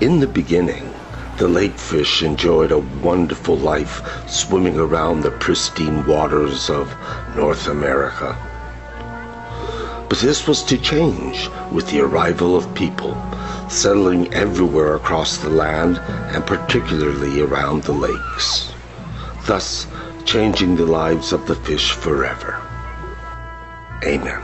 In the beginning, the lake fish enjoyed a wonderful life swimming around the pristine waters of North America. But this was to change with the arrival of people, settling everywhere across the land and particularly around the lakes, thus changing the lives of the fish forever. Amen.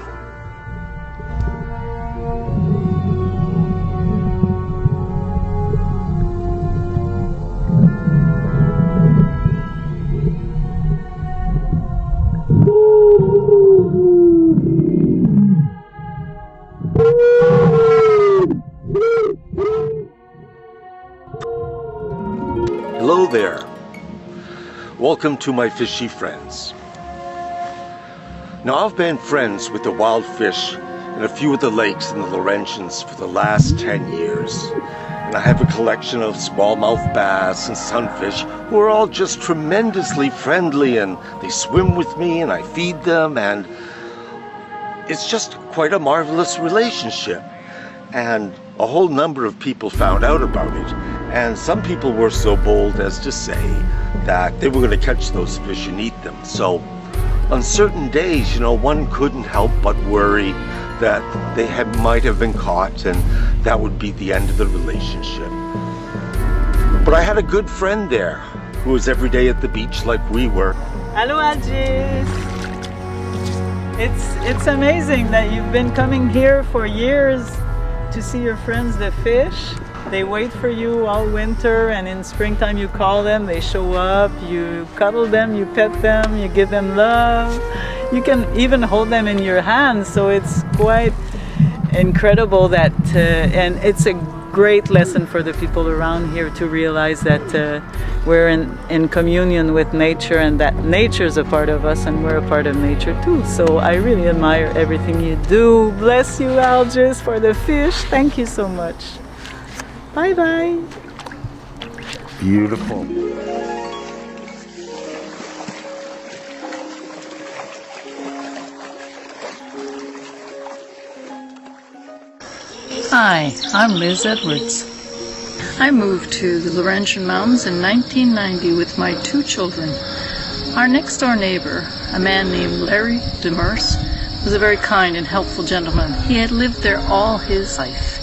Hello there. Welcome to my Fishy Friends. Now, I've been friends with the wild fish in a few of the lakes in the Laurentians for the last 10 years. And I have a collection of smallmouth bass and sunfish who are all just tremendously friendly, and they swim with me and I feed them, and it's just quite a marvelous relationship. And a whole number of people found out about it, and some people were so bold as to say that they were going to catch those fish and eat them. So on certain days, one couldn't help but worry that they might have been caught, and that would be the end of the relationship. But I had a good friend there who was every day at the beach like we were. Hello, Algis. It's amazing that you've been coming here for years to see your friends, the fish. They wait for you all winter, and in springtime you call them, they show up, you cuddle them, you pet them, you give them love. You can even hold them in your hands, so it's quite incredible that, and it's a great lesson for the people around here to realize that we're in communion with nature, and that nature is a part of us and we're a part of nature too. So I really admire everything you do. Bless you, Algis, for the fish. Thank you so much. Bye bye. Beautiful. Hi, I'm Liz Edwards. I moved to the Laurentian Mountains in 1990 with my 2 children. Our next door neighbor, a man named Larry Demers, was a very kind and helpful gentleman. He had lived there all his life.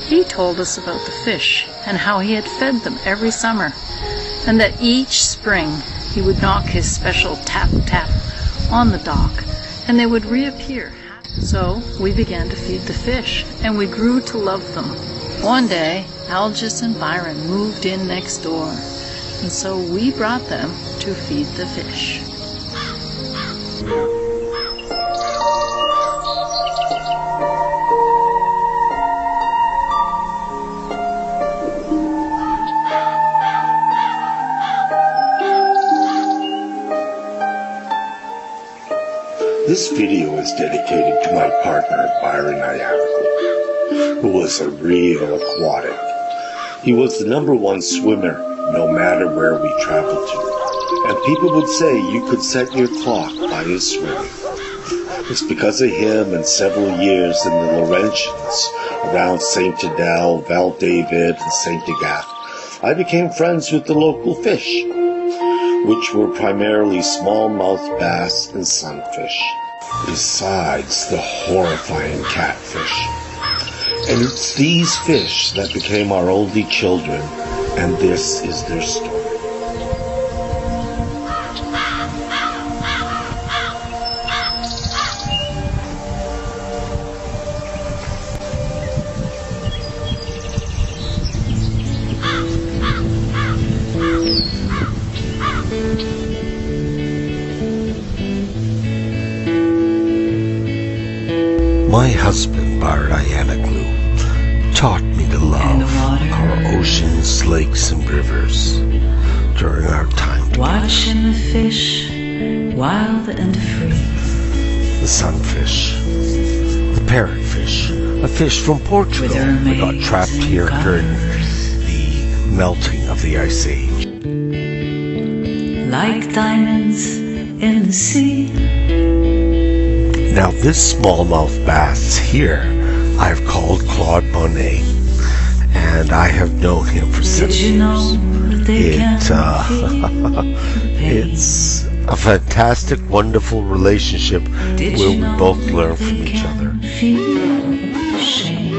He told us about the fish and how he had fed them every summer, and that each spring he would knock his special tap tap on the dock and they would reappear. So we began to feed the fish, and we grew to love them. One day, Algis and Byron moved in next door, and so we brought them to feed the fish. This video is dedicated to my partner, Byron Ayanoglu, who was a real aquatic. He was the #1 swimmer no matter where we traveled to, and people would say you could set your clock by his swimming. It's because of him and several years in the Laurentians around St. Adele, Val David, and St. Agathe, I became friends with the local fish, which were primarily smallmouth bass and sunfish, besides the horrifying catfish. And it's these fish that became our only children, and this is their story. My husband, Byron Ayanoglu, taught me to love our oceans, lakes, and rivers during our time together. Watching the fish, wild and free. The sunfish, the parrotfish, a fish from Portugal that got trapped here during the melting of the Ice Age. Like diamonds in the sea. Now this smallmouth bass here I've called Claude Monet, and I have known him for 7 Did you know years. that they can feel the pain? It's a fantastic, wonderful relationship Did where you we know both that learn they from each can other. feel shame?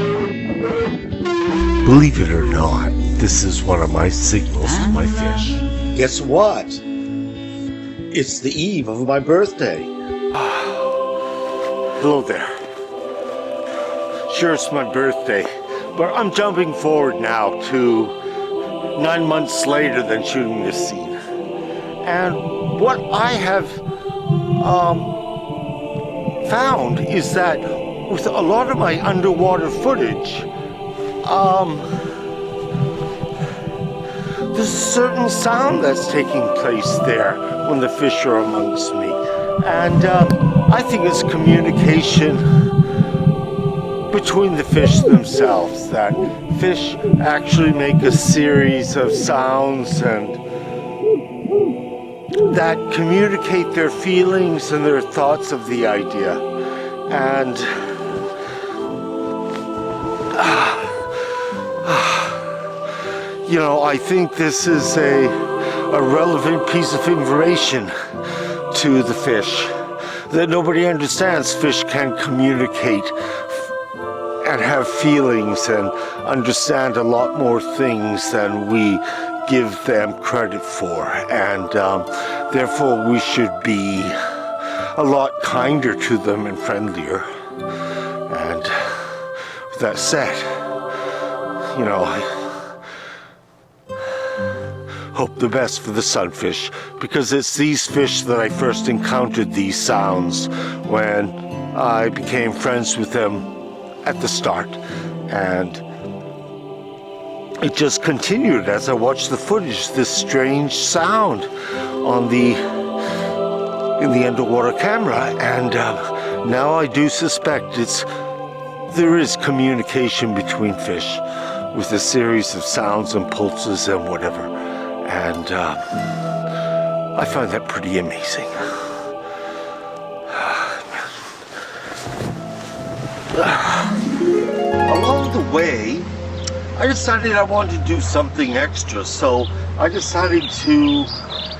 Believe it or not, this is one of my signals to my fish. Guess what? It's the eve of my birthday. Hello there. Sure, it's my birthday, but I'm jumping forward now to 9 months later than shooting this scene. And what I have found is that with a lot of my underwater footage, there's a certain sound that's taking place there when the fish are amongst me. And I think it's communication between the fish themselves, that fish actually make a series of sounds and that communicate their feelings and their thoughts of the idea. And you know, I think this is a relevant piece of information to the fish, that nobody understands. Fish can communicate and have feelings and understand a lot more things than we give them credit for, and therefore we should be a lot kinder to them and friendlier. And with that said, you know, I hope the best for the sunfish, because it's these fish that I first encountered these sounds when I became friends with them at the start, and it just continued as I watched the footage, this strange sound in the underwater camera, and now I do suspect there is communication between fish with a series of sounds and pulses and whatever, and I find that pretty amazing. Along the way, I decided I wanted to do something extra, so I decided to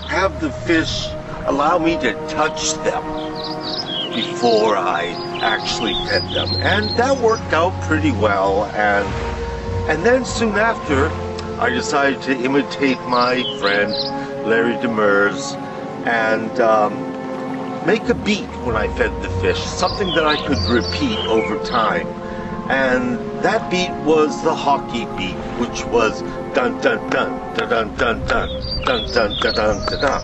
have the fish allow me to touch them before I actually fed them, and that worked out pretty well. And then soon after, I decided to imitate my friend Larry Demers and make a beat when I fed the fish, something that I could repeat over time. And that beat was the hockey beat, which was dun dun dun dun dun dun dun dun dun dun dun dun dun.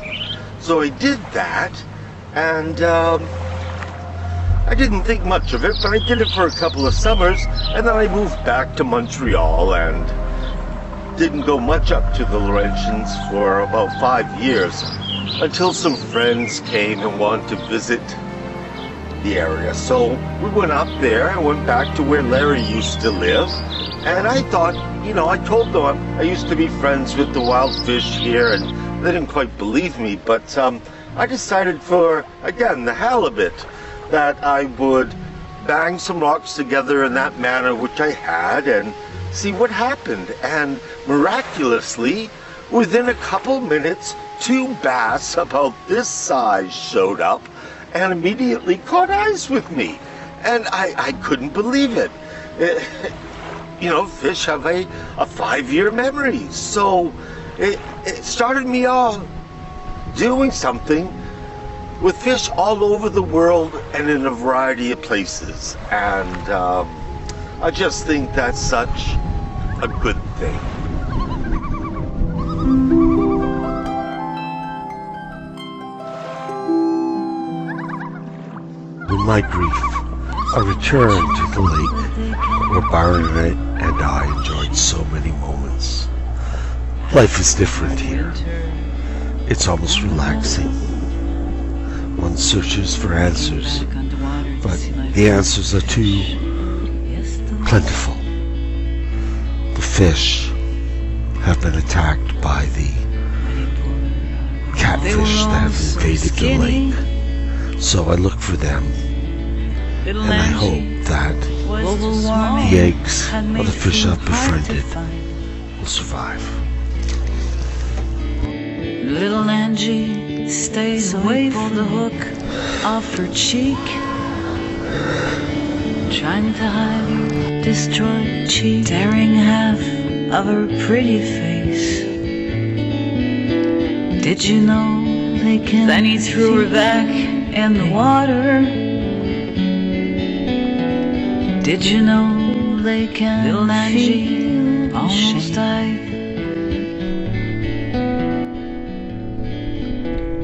So I did that, and I didn't think much of it, but I did it for a couple of summers, and then I moved back to Montreal and didn't go much up to the Laurentians for about 5 years, until some friends came and wanted to visit the area. So we went up there and went back to where Larry used to live, and I thought, you know, I told them I used to be friends with the wild fish here, and they didn't quite believe me, but I decided for, again, the halibut, that I would bang some rocks together in that manner, which I had, and see what happened. And miraculously, within a couple minutes, 2 bass about this size showed up and immediately caught eyes with me. And I couldn't believe it. You know, fish have a 5-year memory. So it started me off doing something with fish all over the world and in a variety of places. And I just think that's such a good thing. In my grief, I returned to the lake where Byron and I enjoyed so many moments. Life is different here. It's almost relaxing. One searches for answers, but the answers are too plentiful. The fish have been attacked by the catfish that have invaded the lake. So I look for them, and I hope that Global warming. The eggs had of made the fish food I've hard to befriended find. will survive. Little Angie stays away from the hook off her cheek, trying to hide her destroyed cheek, tearing half of her pretty face. Did you know they can? Then he threw her back in the water. Did you know they can? Little Angie almost died.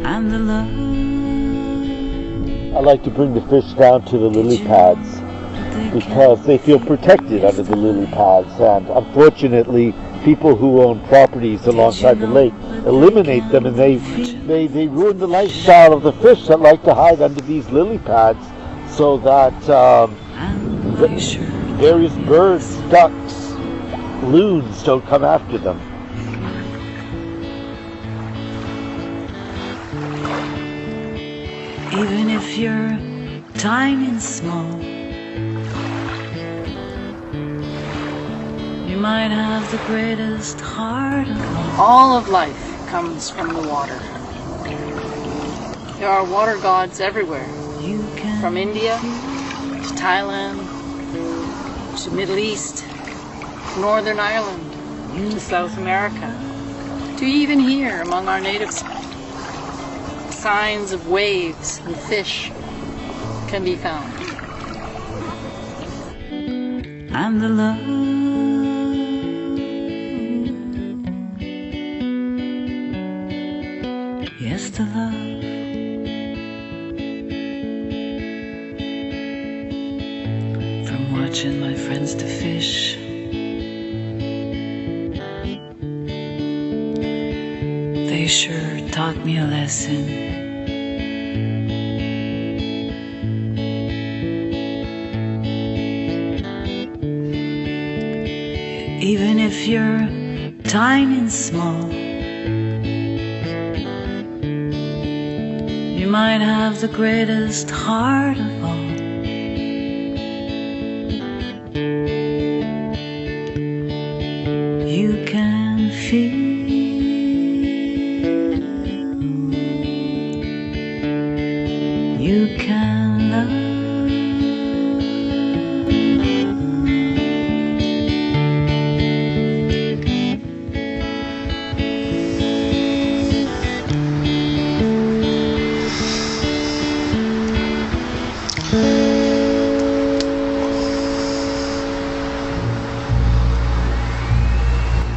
And the love. I like to bring the fish down to the lily pads because they feel protected under the lily pads, and unfortunately people who own properties alongside the lake eliminate them, and they ruin the lifestyle of the fish that like to hide under these lily pads, so that various birds, ducks, loons don't come after them. Even if you're tiny and small, you might have the greatest heart of all. All of life comes from the water. There are water gods everywhere, You can from India to Thailand to Middle East, Northern Ireland to South America, to even here among our natives. Signs of waves and fish can be found. and the love. Yes, the love. From watching my friends to fish, they sure taught me a lesson. Even if you're tiny and small, you might have the greatest heart of all. You can feel, you can love.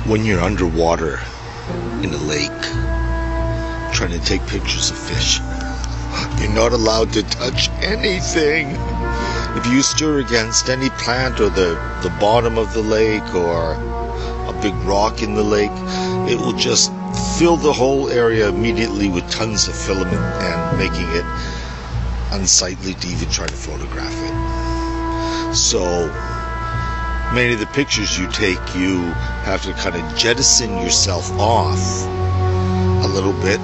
When you're underwater in a lake trying to take pictures of fish, you're not allowed to touch anything. If you stir against any plant or the bottom of the lake or a big rock in the lake, it will just fill the whole area immediately with tons of filament and making it unsightly to even try to photograph it. So many of the pictures you take, you have to kind of jettison yourself off a little bit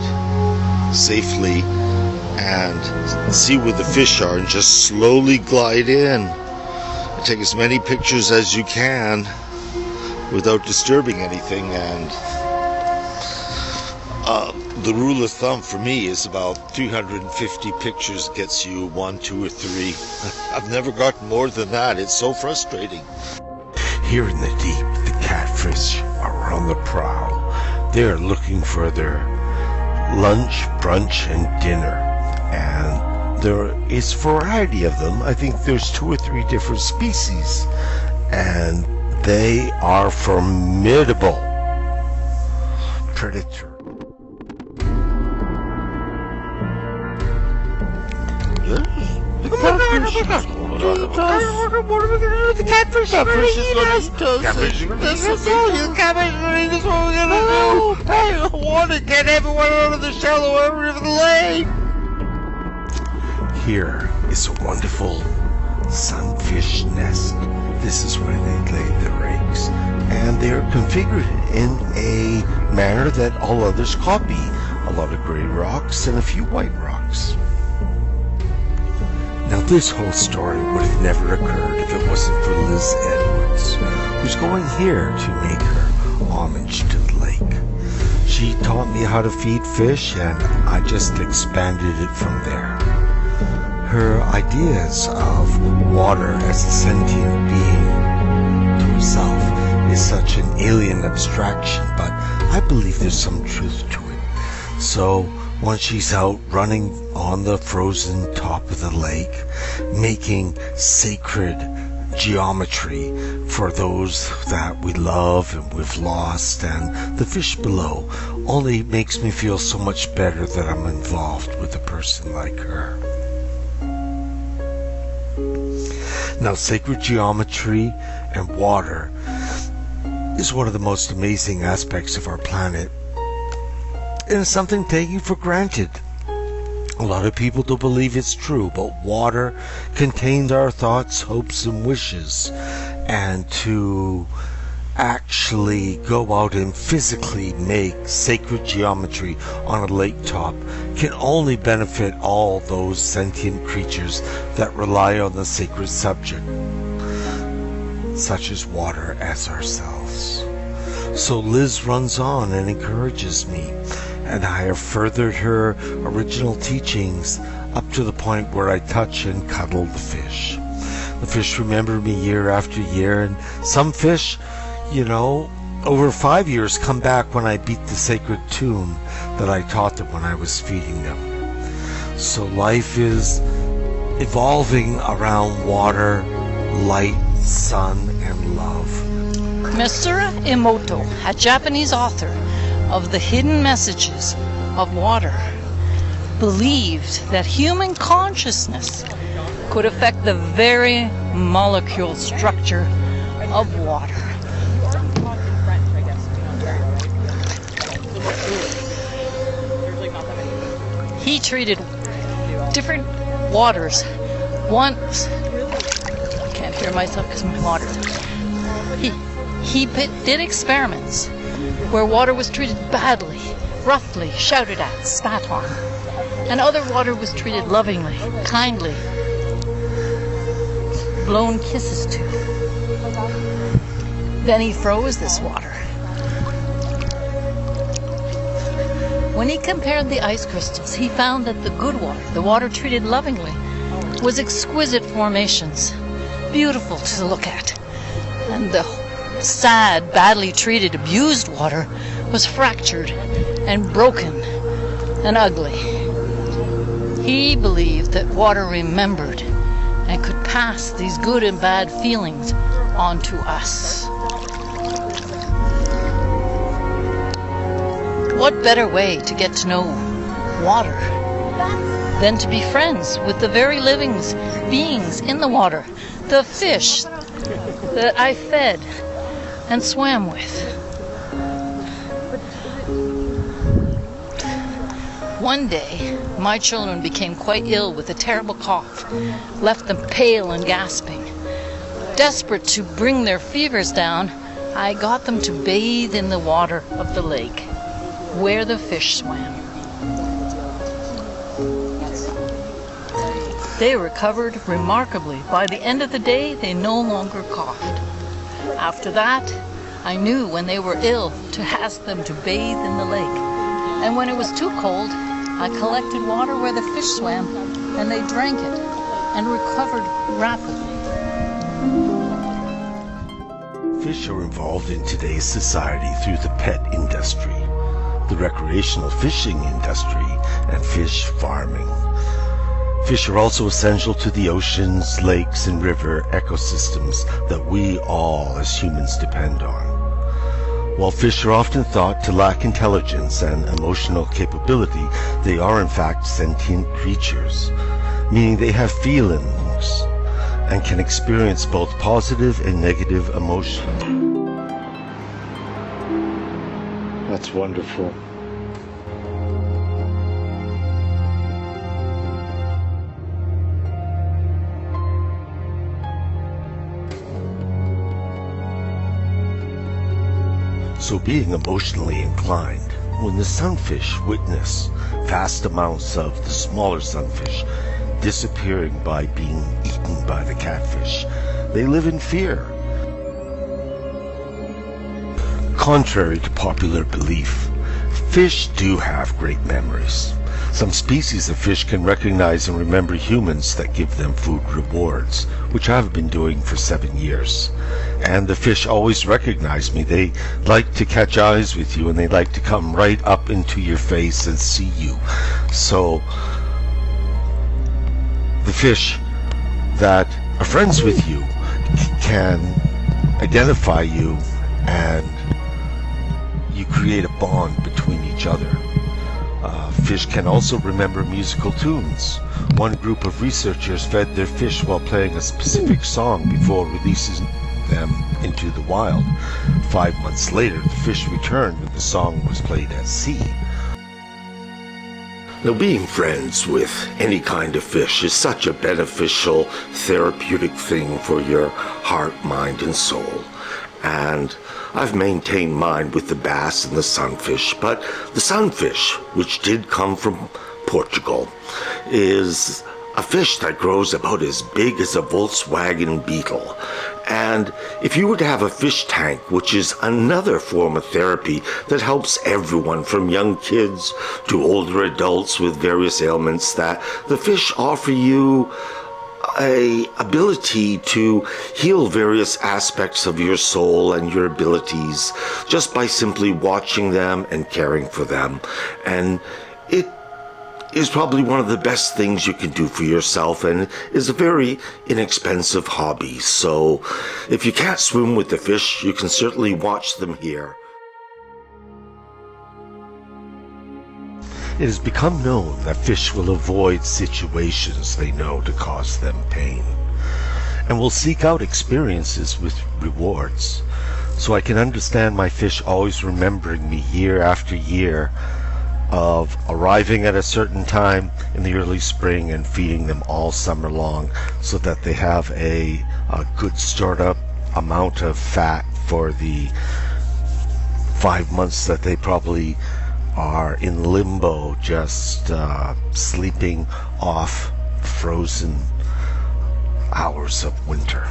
safely and see where the fish are and just slowly glide in and take as many pictures as you can without disturbing anything. And the rule of thumb for me is about 350 pictures gets you 1, 2, or 3. I've never gotten more than that. It's so frustrating. Here in the deep, the catfish are on the prowl. They are looking for their lunch, brunch, and dinner. And there is a variety of them. I think there's 2 or 3 different species. And they are formidable predators. The catfish. What are we gonna do with the catfish? Catfish is gonna eat us. Catfish is gonna eat us. The catfish is gonna eat us. What are we gonna do? I want to get everyone out of the shallow area of the lake. Here is a wonderful sunfish nest. This is where they lay their eggs, and they are configured in a manner that all others copy. A lot of gray rocks and a few white rocks. Now this whole story would have never occurred if it wasn't for Liz Edwards, who's going here to make her homage to the lake. She taught me how to feed fish, and I just expanded it from there. Her ideas of water as a sentient being to herself is such an alien abstraction, but I believe there's some truth to it. So when she's out running on the frozen top of the lake, making sacred geometry for those that we love and we've lost, and the fish below, only makes me feel so much better that I'm involved with a person like her. Now, sacred geometry and water is one of the most amazing aspects of our planet, and it's something taken for granted. A lot of people don't believe it's true, but water contains our thoughts, hopes, and wishes, and to actually go out and physically make sacred geometry on a lake top can only benefit all those sentient creatures that rely on the sacred subject, such as water, as ourselves. So Liz runs on and encourages me, and I have furthered her original teachings up to the point where I touch and cuddle the fish. The fish remember me year after year, and some fish, over 5 years come back when I beat the sacred tune that I taught them when I was feeding them. So life is evolving around water, light, sun, and love. Masaru Emoto, a Japanese author of The Hidden Messages of Water, believed that human consciousness could affect the very molecule structure of water. He treated different waters once. I can't hear myself because my water's. He did experiments where water was treated badly, roughly, shouted at, spat on, and other water was treated lovingly, kindly, blown kisses to. Then he froze this water. When he compared the ice crystals, he found that the good water, the water treated lovingly, was exquisite formations, beautiful to look at. And the sad, badly treated, abused water was fractured and broken and ugly. He believed that water remembered and could pass these good and bad feelings on to us. What better way to get to know water than to be friends with the very living beings in the water, the fish that I fed and swam with. One day, my children became quite ill with a terrible cough, left them pale and gasping. Desperate to bring their fevers down, I got them to bathe in the water of the lake, where the fish swam. They recovered remarkably. By the end of the day, they no longer coughed. After that, I knew when they were ill to ask them to bathe in the lake. And when it was too cold, I collected water where the fish swam, and they drank it and recovered rapidly. Fish are involved in today's society through the pet industry, the recreational fishing industry, and fish farming. Fish are also essential to the oceans, lakes, and river ecosystems that we all as humans depend on. While fish are often thought to lack intelligence and emotional capability, they are in fact sentient creatures, meaning they have feelings and can experience both positive and negative emotions. That's wonderful. So being emotionally inclined, when the sunfish witness vast amounts of the smaller sunfish disappearing by being eaten by the catfish. They live in fear. Contrary to popular belief, fish do have great memories. Some species of fish can recognize and remember humans that give them food rewards, which I've been doing for 7 years. And the fish always recognize me. They like to catch eyes with you, and they like to come right up into your face and see you. So the fish that are friends with you can identify you, and you create a bond between each other. Fish can also remember musical tunes. One group of researchers fed their fish while playing a specific song before releasing them into the wild. 5 months later, the fish returned and the song was played at sea. Now, being friends with any kind of fish is such a beneficial, therapeutic thing for your heart, mind, and soul. And I've maintained mine with the bass and the sunfish, but the sunfish, which did come from Portugal, is a fish that grows about as big as a Volkswagen Beetle. And if you were to have a fish tank, which is another form of therapy that helps everyone from young kids to older adults with various ailments, that the fish offer you a ability to heal various aspects of your soul and your abilities just by simply watching them and caring for them. And it is probably one of the best things you can do for yourself, and is a very inexpensive hobby. So if you can't swim with the fish, you can certainly watch them here. It has become known that fish will avoid situations they know to cause them pain, and will seek out experiences with rewards. So I can understand my fish always remembering me year after year of arriving at a certain time in the early spring and feeding them all summer long, so that they have a good stored up amount of fat for the 5 months that they probably are in limbo, just sleeping off frozen hours of winter.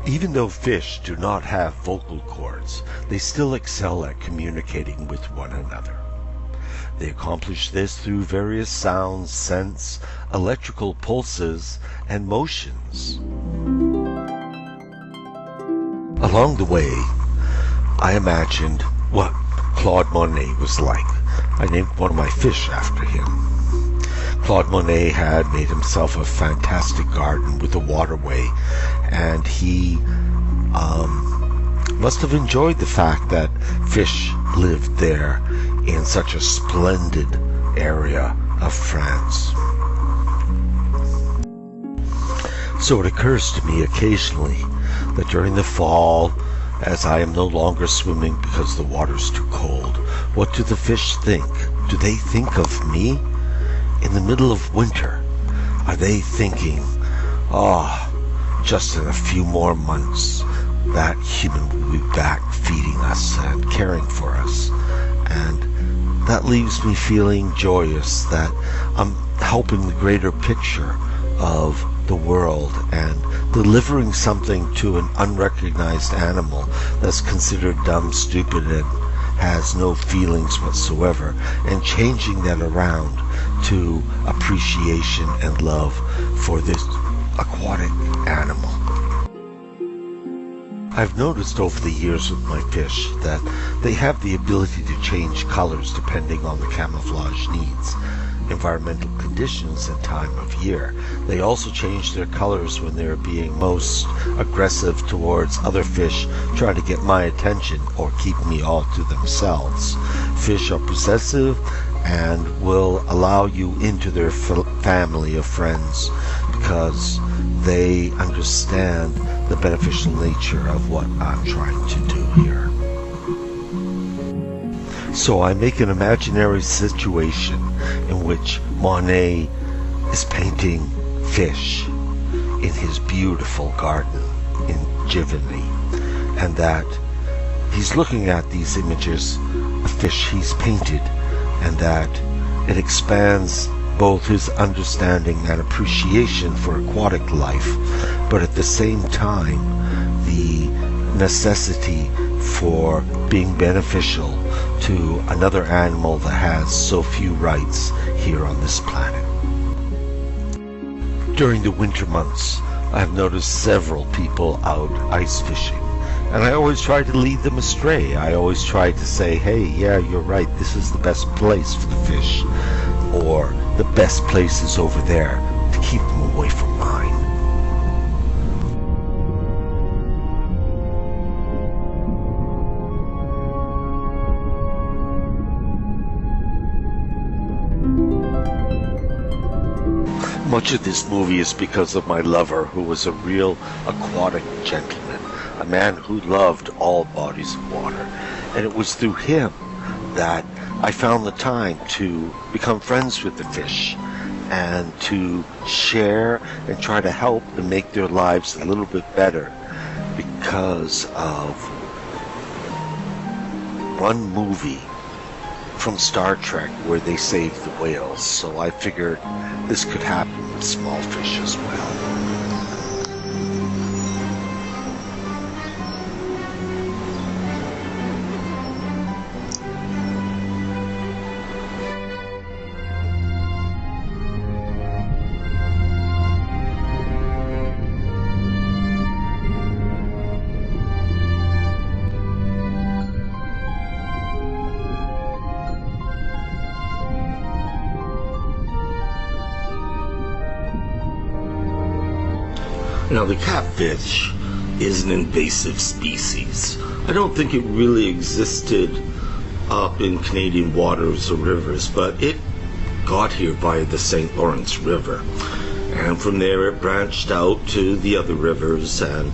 Even though fish do not have vocal cords, they still excel at communicating with one another. They accomplish this through various sounds, scents, electrical pulses, and motions. Along the way, I imagined what Claude Monet was like. I named one of my fish after him. Claude Monet had made himself a fantastic garden with a waterway, and he must have enjoyed the fact that fish lived there in such a splendid area of France. So it occurs to me occasionally that during the fall, as I am no longer swimming because the water's too cold, what do the fish think? Do they think of me in the middle of winter? Are they thinking, just in a few more months, that human will be back feeding us and caring for us? And that leaves me feeling joyous that I'm helping the greater picture of the world and delivering something to an unrecognized animal that's considered dumb, stupid, and has no feelings whatsoever, and changing that around to appreciation and love for this aquatic animal. I've noticed over the years with my fish that they have the ability to change colors depending on the camouflage needs, environmental conditions, and time of year. They also change their colors when they're being most aggressive towards other fish trying to get my attention or keep me all to themselves. Fish are possessive and will allow you into their family of friends because they understand the beneficial nature of what I'm trying to do here. So I make an imaginary situation in which Monet is painting fish in his beautiful garden in Giverny, and that he's looking at these images of fish he's painted, and that it expands both his understanding and appreciation for aquatic life, but at the same time, the necessity for being beneficial to another animal that has so few rights here on this planet. During the winter months, I have noticed several people out ice fishing, and I always try to lead them astray. I always try to say, hey, yeah, you're right, this is the best place for the fish, or the best place is over there, to keep them away from mine. Much of this movie is because of my lover, who was a real aquatic gentleman, a man who loved all bodies of water. And it was through him that I found the time to become friends with the fish and to share and try to help and make their lives a little bit better because of one movie from Star Trek where they saved the whales. So I figured this could happen with small fish as well. Now, the catfish is an invasive species. I don't think it really existed up in Canadian waters or rivers, but it got here by the St. Lawrence River. And from there it branched out to the other rivers, and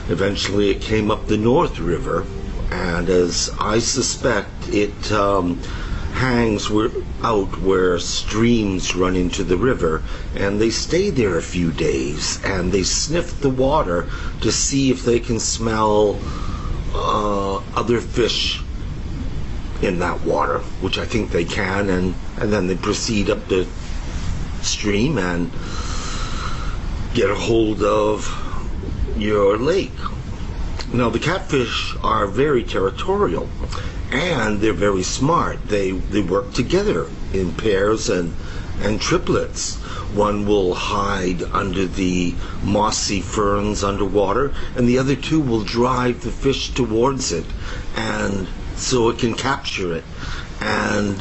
eventually it came up the North River. And as I suspect, it hangs out where streams run into the river, and they stay there a few days and they sniff the water to see if they can smell other fish in that water, which I think they can, and then they proceed up the stream and get a hold of your lake. Now, the catfish are very territorial, and they're very smart. They work together in pairs and triplets. One will hide under the mossy ferns underwater, and the other two will drive the fish towards it, and so it can capture it. And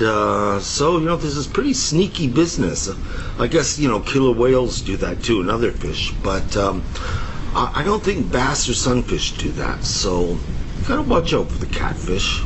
so, this is pretty sneaky business. I guess, killer whales do that too, and other fish, but I don't think bass or sunfish do that, so you gotta watch out for the catfish.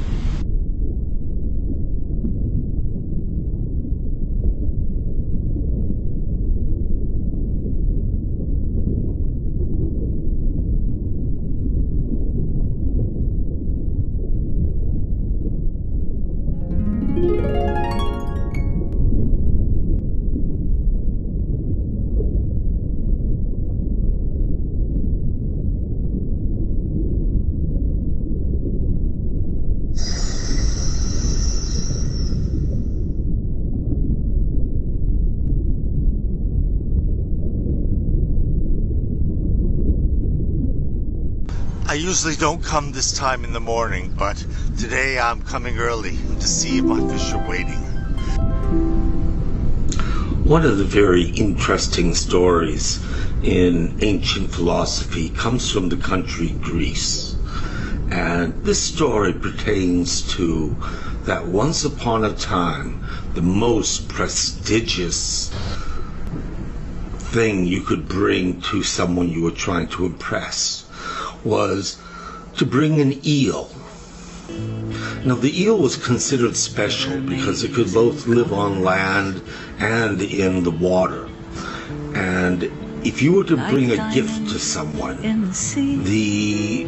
I usually don't come this time in the morning, but today I'm coming early to see if my fish are waiting. One of the very interesting stories in ancient philosophy comes from the country Greece. And this story pertains to that once upon a time, the most prestigious thing you could bring to someone you were trying to impress was to bring an eel. Now, the eel was considered special because it could both live on land and in the water. And if you were to bring a gift to someone, the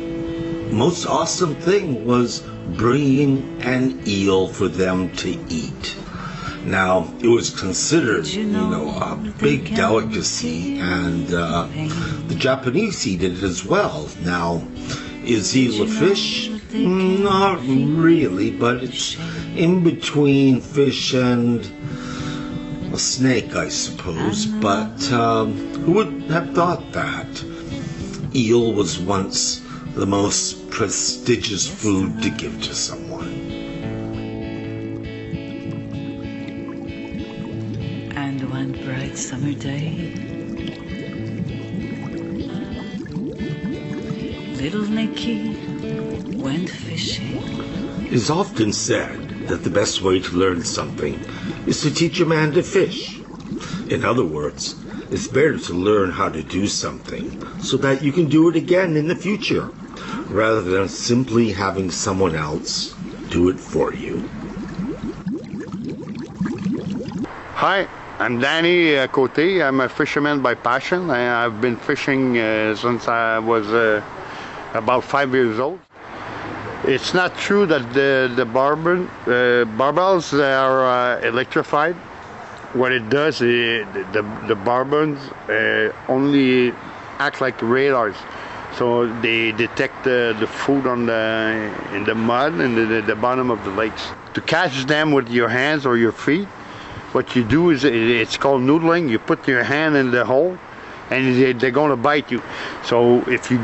most awesome thing was bringing an eel for them to eat. Now, it was considered, a big delicacy, and the Japanese eat it as well. Now, is eel a fish? Not really, but it's in between fish and A snake, I suppose, but who would have thought that? Eel was once the most prestigious food to give to someone. And one bright summer day, little Nicky went fishing. It is often said that the best way to learn something is to teach a man to fish. In other words, it's better to learn how to do something so that you can do it again in the future, rather than simply having someone else do it for you. Hi, I'm Danny Cote. I'm a fisherman by passion. I've been fishing since I was about 5 years old. It's not true that the barbels are electrified. What it does is the barbels only act like radars. So they detect the food in the mud and the bottom of the lakes. To catch them with your hands or your feet, what you do is it's called noodling. You put your hand in the hole and they're going to bite you. So if you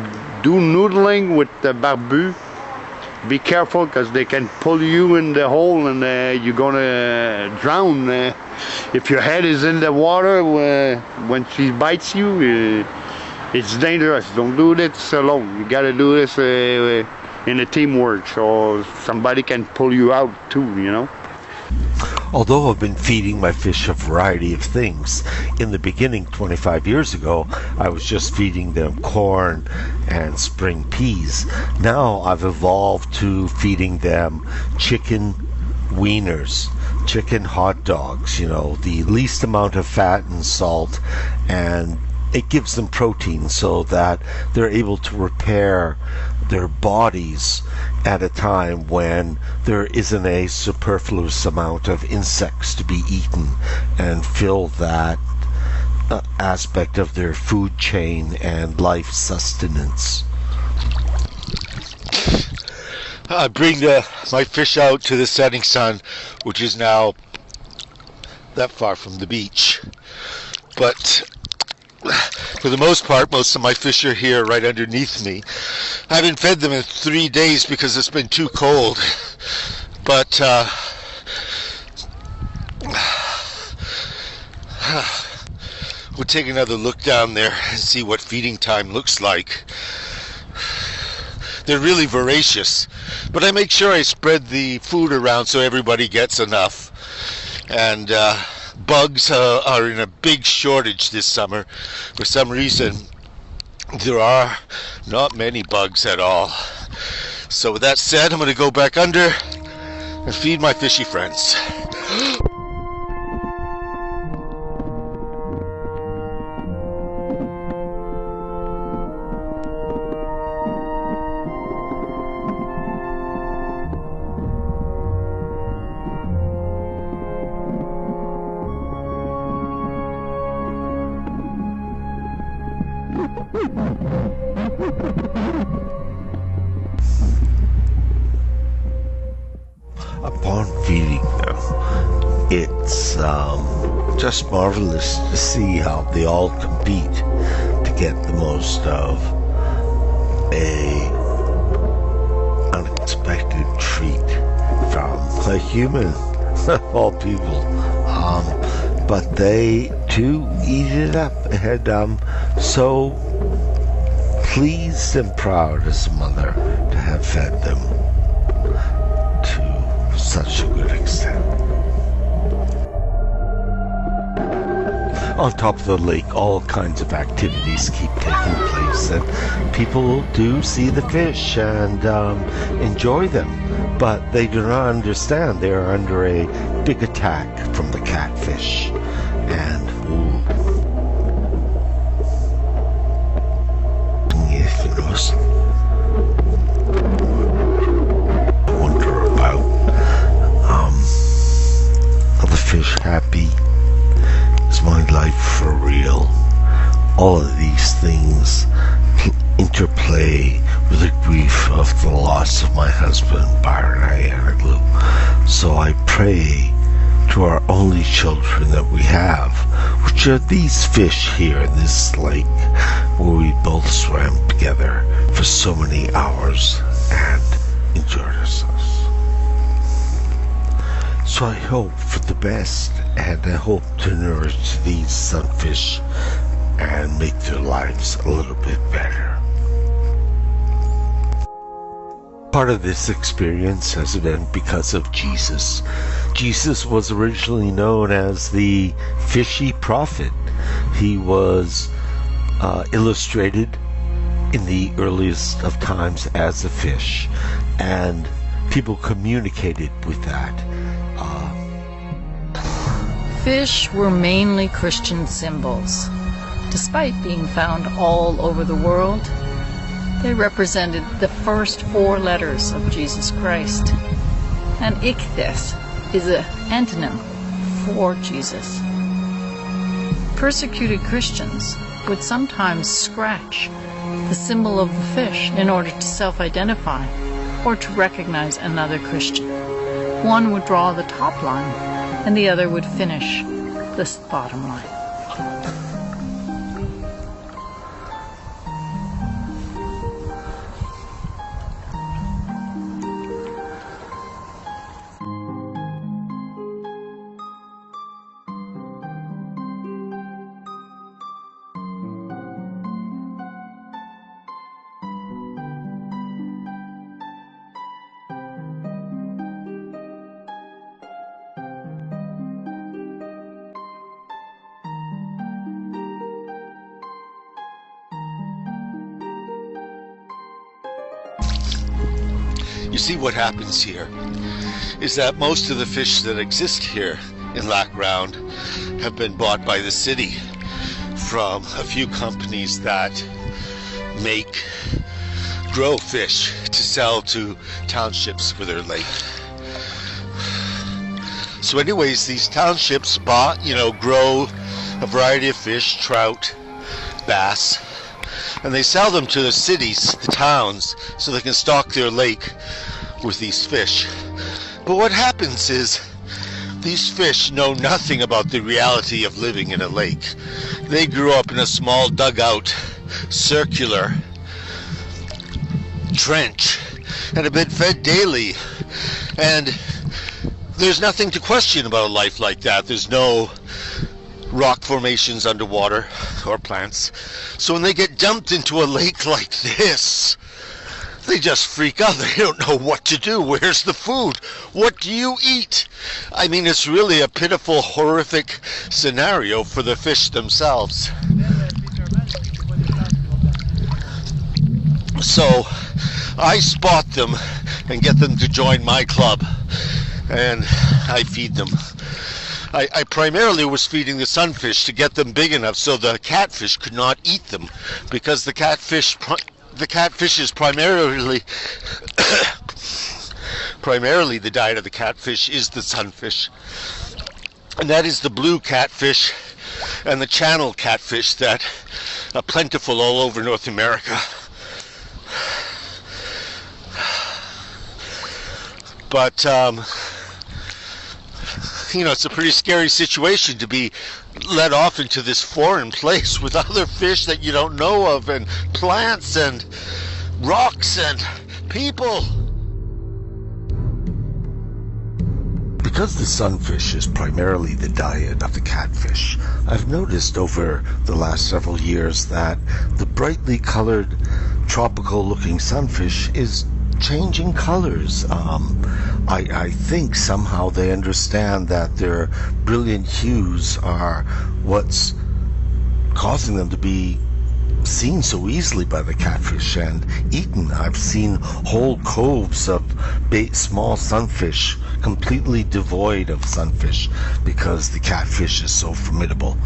do noodling with the barbu, be careful because they can pull you in the hole and you're going to drown. If your head is in the water when she bites you, it's dangerous. Don't do this alone. You got to do this in a teamwork so somebody can pull you out too, you know. Although I've been feeding my fish a variety of things, in the beginning 25 years ago I was just feeding them corn and spring peas. Now I've evolved to feeding them chicken wieners, chicken hot dogs, you know, the least amount of fat and salt, and it gives them protein so that they're able to repair their bodies at a time when there isn't a superfluous amount of insects to be eaten, and fill that aspect of their food chain and life sustenance. I bring my fish out to the setting sun, which is now that far from the beach. But for the most part, most of my fish are here right underneath me. I haven't fed them in 3 days because it's been too cold. But we'll take another look down there and see what feeding time looks like. They're really voracious, but I make sure I spread the food around so everybody gets enough. And bugs are in a big shortage this summer. For some reason, there are not many bugs at all. So with that said, I'm going to go back under and feed my fishy friends. Upon feeding them, it's just marvelous to see how they all compete to get the most of a unexpected treat from a human, of all people. But they too eat it up, and I'm so pleased and proud as a mother to have fed them to such a good extent. On top of the lake, all kinds of activities keep taking place, and people do see the fish and enjoy them, but they do not understand they are under a big attack from the catfish. And if it was, I wonder about are the fish happy? Is my life for real? All of these things interplay with the grief of the loss of my husband, Byron Ayanoglu. So I pray to our only children that we have, which are these fish here in this lake where we both swam together for so many hours and enjoyed ourselves. So I hope for the best, and I hope to nourish these sunfish and make their lives a little bit better. Part of this experience has been because of Jesus. Jesus was originally known as the Fishy Prophet. He was illustrated in the earliest of times as a fish, and people communicated with that. Fish were mainly Christian symbols. Despite being found all over the world, they represented the first 4 letters of Jesus Christ. And ichthys is an antonym for Jesus. Persecuted Christians would sometimes scratch the symbol of the fish in order to self-identify or to recognize another Christian. One would draw the top line and the other would finish the bottom line. You see, what happens here is that most of the fish that exist here in Lac Round have been bought by the city from a few companies that grow fish to sell to townships for their lake. So anyways, these townships grow a variety of fish, trout, bass, and they sell them to the cities, the towns, so they can stock their lake with these fish. But what happens is these fish know nothing about the reality of living in a lake. They grew up in a small dugout, circular trench, and have been fed daily. And there's nothing to question about a life like that. There's no rock formations underwater or plants. So when they get dumped into a lake like this, they just freak out. They don't know what to do. Where's the food? What do you eat? I mean, it's really a pitiful, horrific scenario for the fish themselves. So I spot them and get them to join my club, and I feed them. I primarily was feeding the sunfish to get them big enough so the catfish could not eat them, because the catfish is primarily the diet of the catfish is the sunfish, and that is the blue catfish and the channel catfish that are plentiful all over North America. But it's a pretty scary situation to be let off into this foreign place with other fish that you don't know of, and plants and rocks and people. Because the sunfish is primarily the diet of the catfish, I've noticed over the last several years that the brightly colored, tropical-looking sunfish is changing colors. I think somehow they understand that their brilliant hues are what's causing them to be seen so easily by the catfish and eaten. I've seen whole coves of small sunfish completely devoid of sunfish because the catfish is so formidable.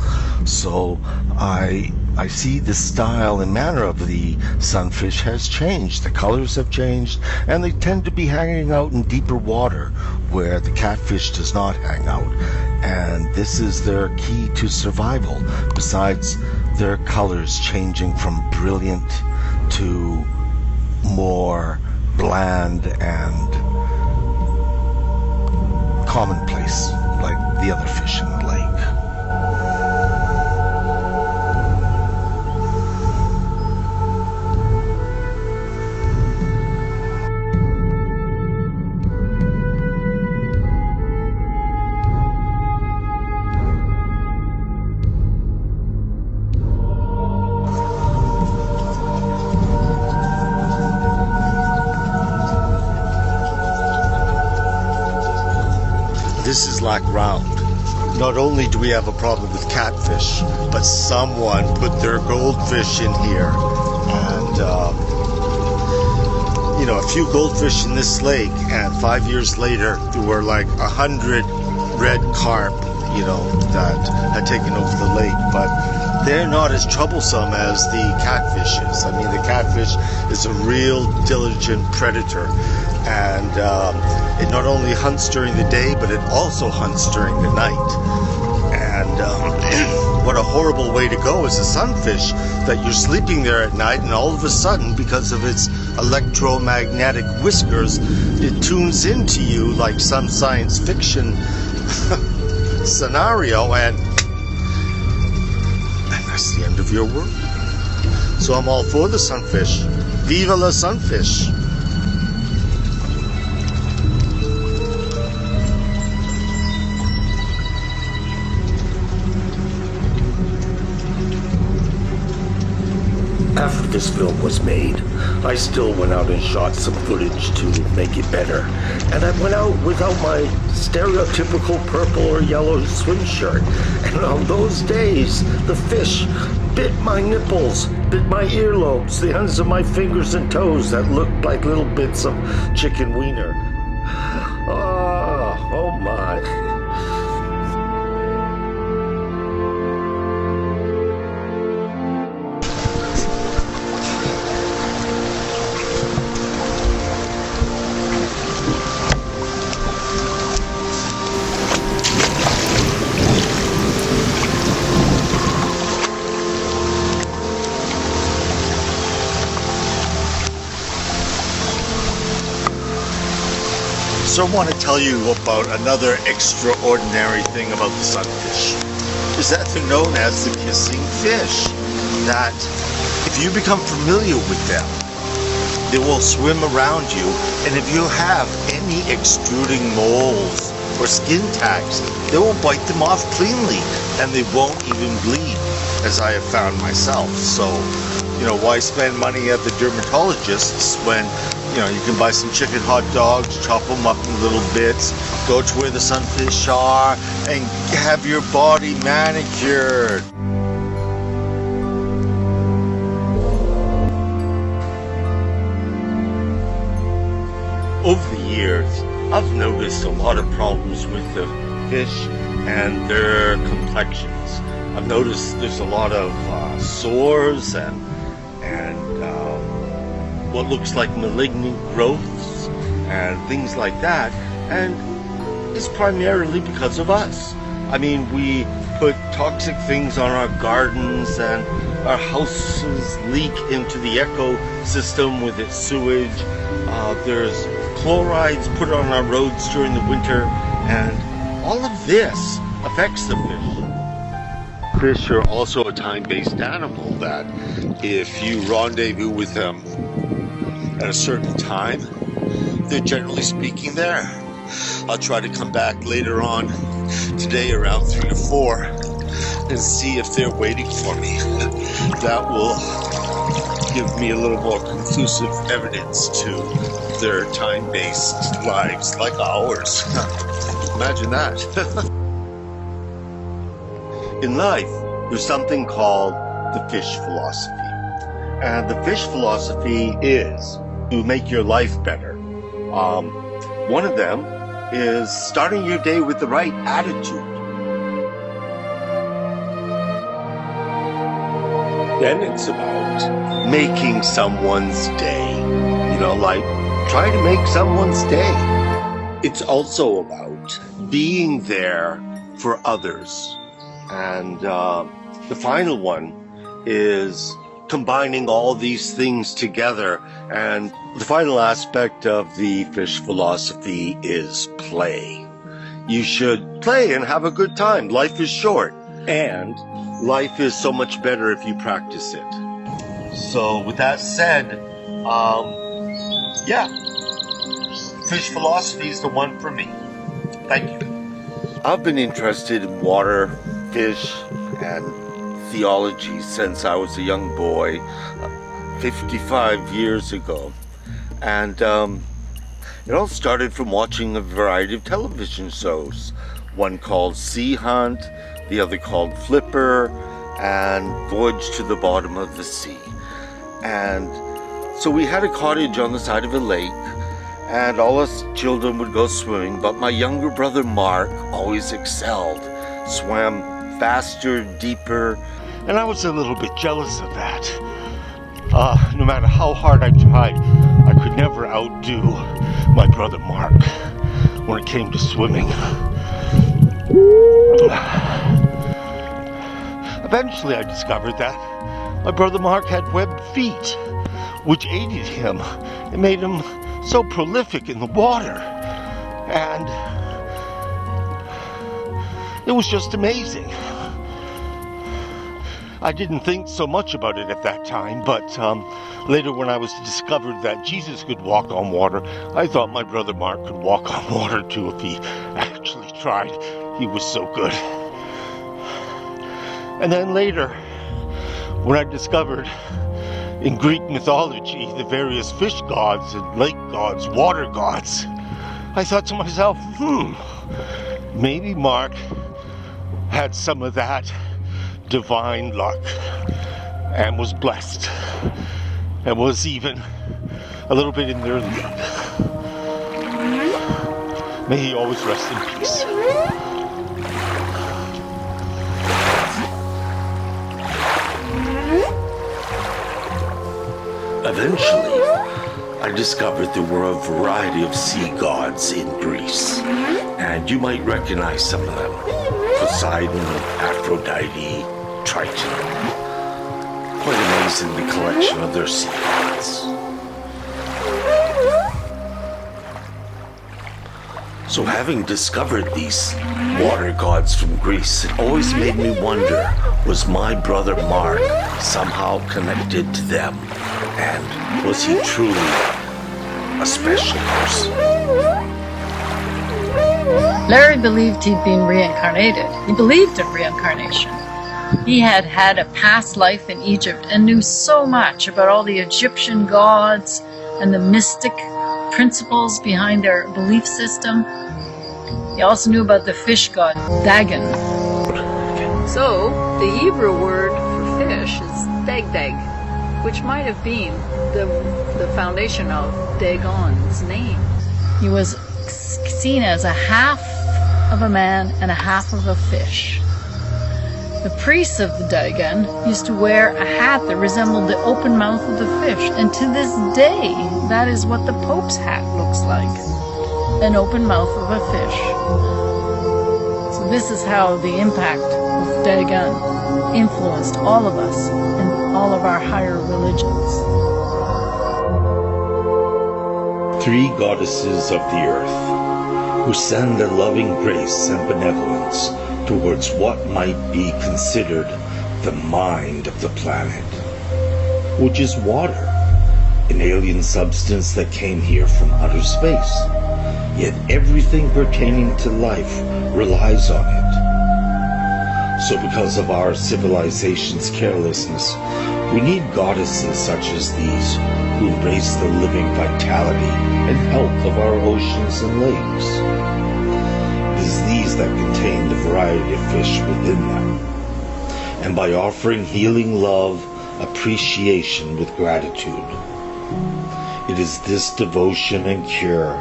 So I see the style and manner of the sunfish has changed. The colors have changed, and they tend to be hanging out in deeper water where the catfish does not hang out. And this is their key to survival, besides their colors changing from brilliant to more bland and commonplace, like the other fish in the lake. This is Lac Round. Not only do we have a problem with catfish, but someone put their goldfish in here. And, a few goldfish in this lake, and 5 years later, there were like 100 red carp, that had taken over the lake. But they're not as troublesome as the catfish is. I mean, the catfish is a real diligent predator. And it not only hunts during the day, but it also hunts during the night. And what a horrible way to go as a sunfish, that you're sleeping there at night and all of a sudden, because of its electromagnetic whiskers, it tunes into you like some science fiction scenario, and that's the end of your world. So I'm all for the sunfish. Viva la sunfish! After this film was made, I still went out and shot some footage to make it better. And I went out without my stereotypical purple or yellow swim shirt. And on those days, the fish bit my nipples, bit my earlobes, the ends of my fingers and toes that looked like little bits of chicken wiener. Oh my. So I want to tell you about another extraordinary thing about the sunfish, is that they're known as the kissing fish, that if you become familiar with them, they will swim around you, and if you have any extruding moles or skin tags, they will bite them off cleanly, and they won't even bleed, as I have found myself. So, why spend money at the dermatologists when you can buy some chicken hot dogs, chop them up in little bits, go to where the sunfish are, and have your body manicured. Over the years, I've noticed a lot of problems with the fish and their complexions. I've noticed there's a lot of sores and what looks like malignant growths and things like that, and it's primarily because of us. I mean, we put toxic things on our gardens, and our houses leak into the ecosystem with its sewage. There's chlorides put on our roads during the winter, and all of this affects the fish. Fish are also a time-based animal that if you rendezvous with them at a certain time, they're generally speaking there. I'll try to come back later on today around 3 to 4 and see if they're waiting for me. That will give me a little more conclusive evidence to their time-based lives like ours. Imagine that. In life, there's something called the fish philosophy. And the fish philosophy is to make your life better. One of them is starting your day with the right attitude. Then it's about making someone's day. Trying to make someone's day. It's also about being there for others. And the final one is combining all these things together. And the final aspect of the fish philosophy is play. You should play and have a good time. Life is short, and life is so much better if you practice it. So with that said, yeah, fish philosophy is the one for me. Thank you. I've been interested in water, fish, and theology since I was a young boy, 55 years ago. And it all started from watching a variety of television shows. One called Sea Hunt, the other called Flipper, and Voyage to the Bottom of the Sea. And so we had a cottage on the side of a lake, and all us children would go swimming, but my younger brother Mark always excelled, swam faster, deeper, and I was a little bit jealous of that. No matter how hard I tried, I could never outdo my brother Mark when it came to swimming. Eventually I discovered that my brother Mark had webbed feet, which aided him and made him so prolific in the water. And it was just amazing. I didn't think so much about it at that time, but later when I was discovered that Jesus could walk on water, I thought my brother Mark could walk on water too if he actually tried. He was so good. And then later, when I discovered in Greek mythology the various fish gods and lake gods, water gods, I thought to myself, maybe Mark had some of that divine luck and was blessed and was even a little bit in their league. May he always rest in peace. Eventually, I discovered there were a variety of sea gods in Greece, and you might recognize some of them. Poseidon, Aphrodite, Triton. Quite amazing, the collection of their sea gods. So having discovered these water gods from Greece, it always made me wonder, was my brother Mark somehow connected to them? And was he truly a special person? Larry believed he'd been reincarnated. He believed in reincarnation. He had had a past life in Egypt and knew so much about all the Egyptian gods and the mystic principles behind their belief system. He also knew about the fish god, Dagon. So, the Hebrew word for fish is dag-dag, which might have been the foundation of Dagon's name. He was seen as a half of a man and a half of a fish. The priests of the Dagon used to wear a hat that resembled the open mouth of the fish, and to this day, that is what the Pope's hat looks like, an open mouth of a fish. So this is how the impact of Dagon influenced all of us and all of our higher religions. 3 goddesses of the earth, who send a loving grace and benevolence towards what might be considered the mind of the planet, which is water, an alien substance that came here from outer space, yet everything pertaining to life relies on it. So because of our civilization's carelessness, we need goddesses such as these who embrace the living vitality and health of our oceans and lakes. It is these that contain the variety of fish within them. And by offering healing love, appreciation with gratitude, it is this devotion and cure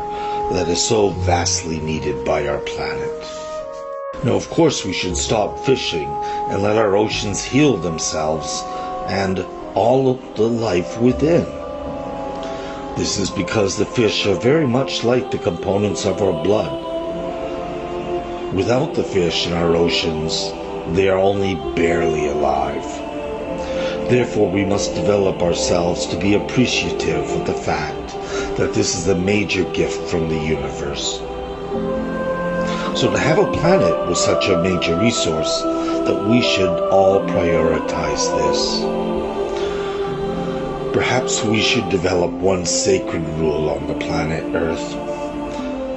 that is so vastly needed by our planet. Now, of course, we should stop fishing and let our oceans heal themselves and all of the life within. This is because the fish are very much like the components of our blood. Without the fish in our oceans, they are only barely alive. Therefore, we must develop ourselves to be appreciative of the fact that this is a major gift from the universe. So to have a planet with such a major resource, that we should all prioritize this. Perhaps we should develop one sacred rule on the planet Earth,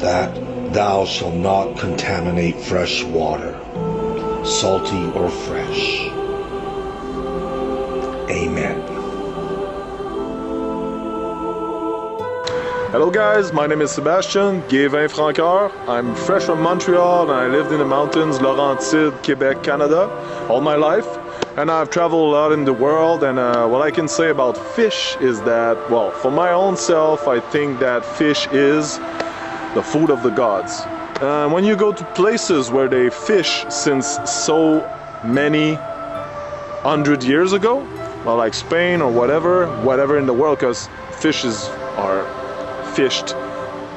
that thou shalt not contaminate fresh water, salty or fresh. Amen. Hello guys, my name is Sebastian, Guévin Francoeur. I'm fresh from Montreal and I lived in the mountains, Laurentides, Quebec, Canada, all my life. And I've traveled a lot in the world, and what I can say about fish is that, well, for my own self, I think that fish is the food of the gods. When you go to places where they fish since so many 100 years ago, well, like Spain or whatever in the world, because fishes are fished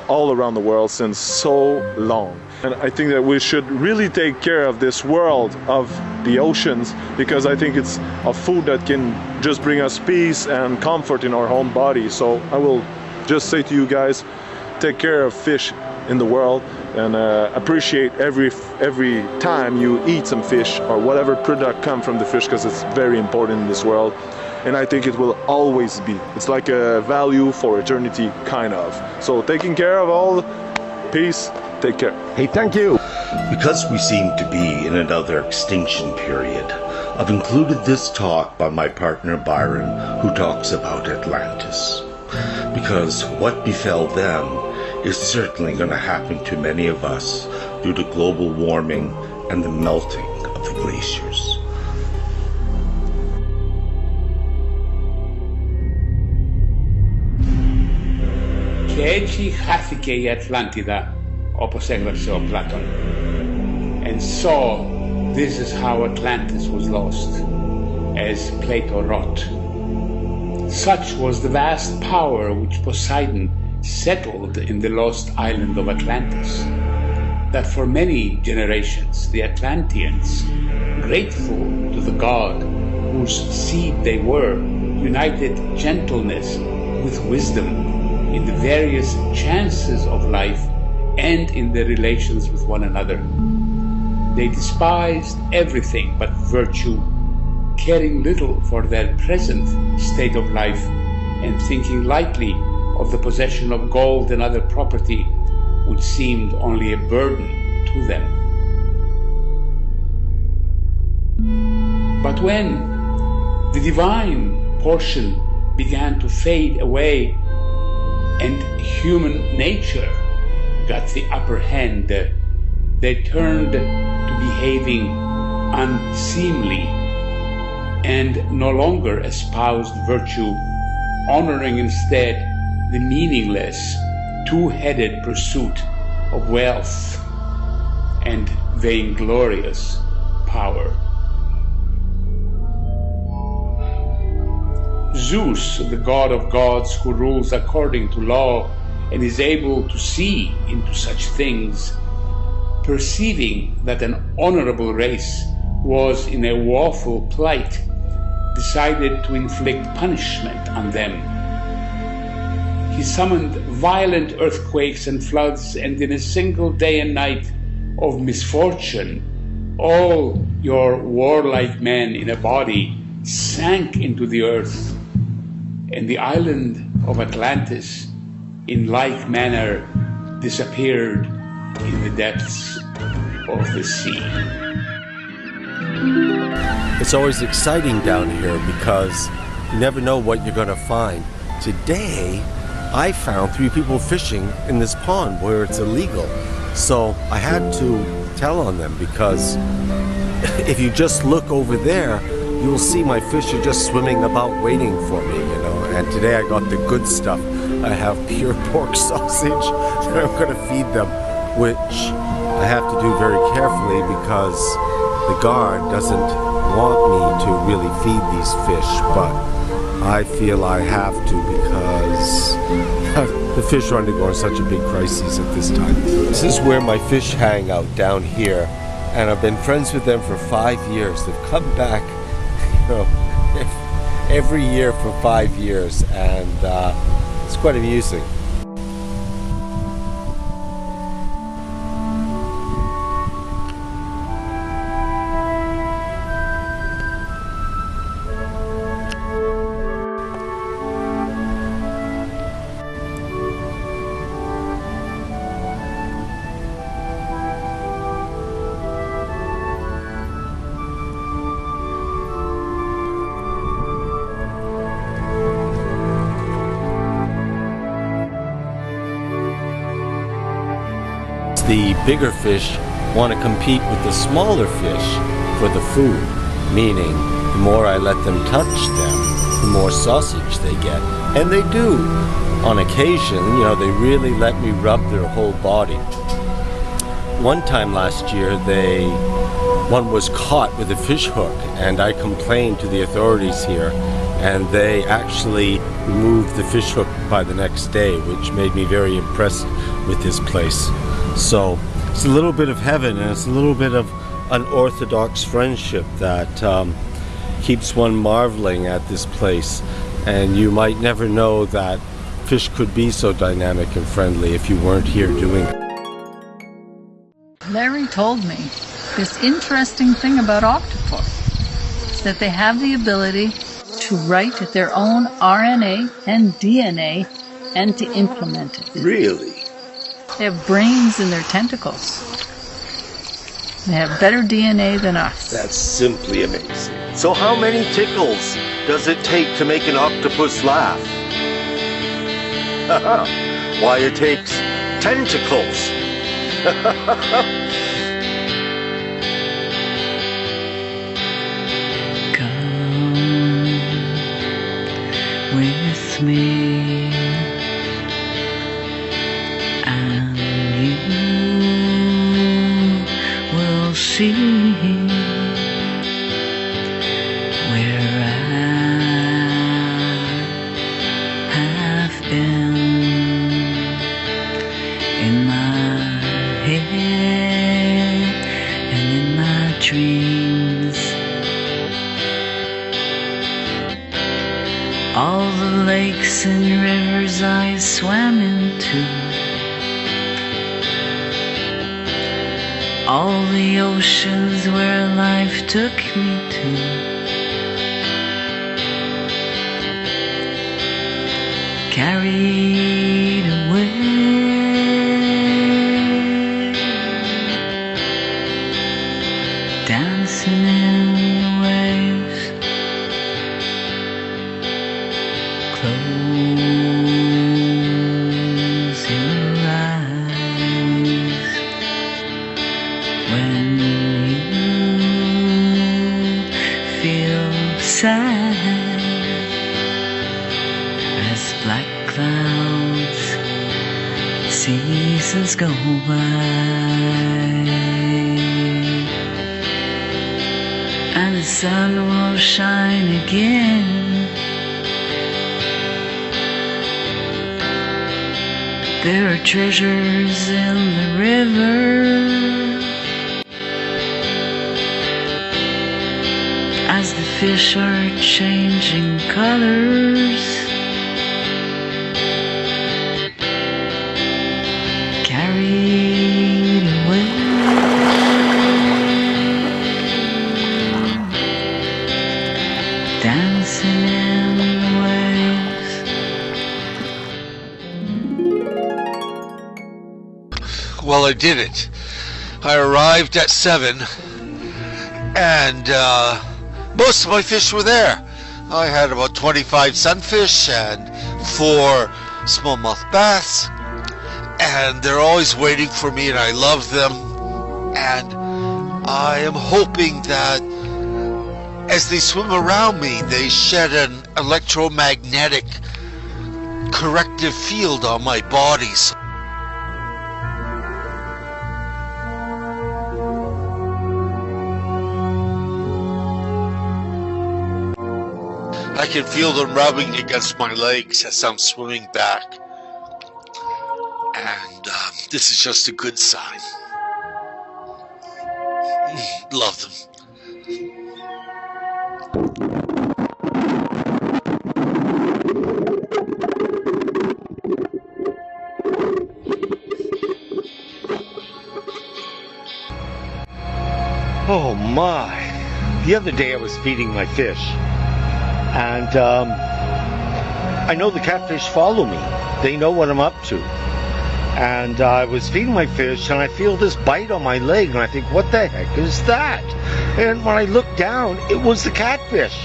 all around the world since so long. And I think that we should really take care of this world of the oceans, because I think it's a food that can just bring us peace and comfort in our own body. So I will just say to you guys, take care of fish in the world, and appreciate every time you eat some fish or whatever product come from the fish, because it's very important in this world. And I think it will always be. It's like a value for eternity, kind of. So taking care of all, peace, take care. Hey, thank you. Because we seem to be in another extinction period, I've included this talk by my partner Byron, who talks about Atlantis. Because what befell them is certainly going to happen to many of us due to global warming and the melting of the glaciers. Και έτσι χάθηκε η Ατλάντιδα, όπως έγραψε ο Πλάτων. And so, this is how Atlantis was lost, as Plato wrote. Such was the vast power which Poseidon settled in the lost island of Atlantis, that for many generations the Atlanteans, grateful to the god whose seed they were, united gentleness with wisdom in the various chances of life and in their relations with one another. They despised everything but virtue, caring little for their present state of life and thinking lightly of the possession of gold and other property, which seemed only a burden to them. But when the divine portion began to fade away and human nature got the upper hand, they turned to behaving unseemly and no longer espoused virtue, honoring instead the meaningless, two-headed pursuit of wealth and vainglorious power. Zeus, the god of gods who rules according to law and is able to see into such things, perceiving that an honorable race was in a woeful plight, decided to inflict punishment on them. He summoned violent earthquakes and floods, and in a single day and night of misfortune, all your warlike men in a body sank into the earth, and the island of Atlantis in like manner disappeared in the depths of the sea. It's always exciting down here because you never know what you're going to find. Today, I found 3 people fishing in this pond where it's illegal. So I had to tell on them, because if you just look over there, you will see my fish are just swimming about waiting for me, you know. And today I got the good stuff. I have pure pork sausage that I'm going to feed them, which I have to do very carefully because the guard doesn't want me to really feed these fish, but I feel I have to because the fish are undergoing such a big crisis at this time. This is where my fish hang out, down here, and I've been friends with them for 5 years. They've come back, you know, every year for 5 years, and it's quite amusing. the bigger fish want to compete with the smaller fish for the food, meaning the more I let them touch them, the more sausage they get. And they do. On occasion, they really let me rub their whole body. One time last year, one was caught with a fish hook, and I complained to the authorities here, and they actually removed the fish hook by the next day, which made me very impressed with this place. So it's a little bit of heaven, and it's a little bit of unorthodox friendship that keeps one marveling at this place. And you might never know that fish could be so dynamic and friendly if you weren't here doing it. Larry told me this interesting thing about octopus is that they have the ability to write their own RNA and DNA and to implement it. Really? They have brains in their tentacles. They have better DNA than us. That's simply amazing. So how many tickles does it take to make an octopus laugh? Why, it takes tentacles. With me, and you will see where I have been in my head and in my dreams. All the lakes and rivers I swam into, all the oceans where life took me to, carried away, dancing in the waves. Close your eyes when you feel sad as black clouds, seasons go by, and the sun will shine again. There are treasures in the river as the fish are changing colors, carried away, dancing in the waves. Well, I did it. I arrived at 7, and most of my fish were there. I had about 25 sunfish and 4 smallmouth bass, and they're always waiting for me, and I love them. And I am hoping that as they swim around me, they shed an electromagnetic corrective field on my body. I can feel them rubbing against my legs as I'm swimming back. And this is just a good sign. Love them. Oh my. The other day I was feeding my fish. And I know the catfish follow me. They know what I'm up to. And I was feeding my fish, and I feel this bite on my leg, and I think, what the heck is that? And when I looked down, it was the catfish.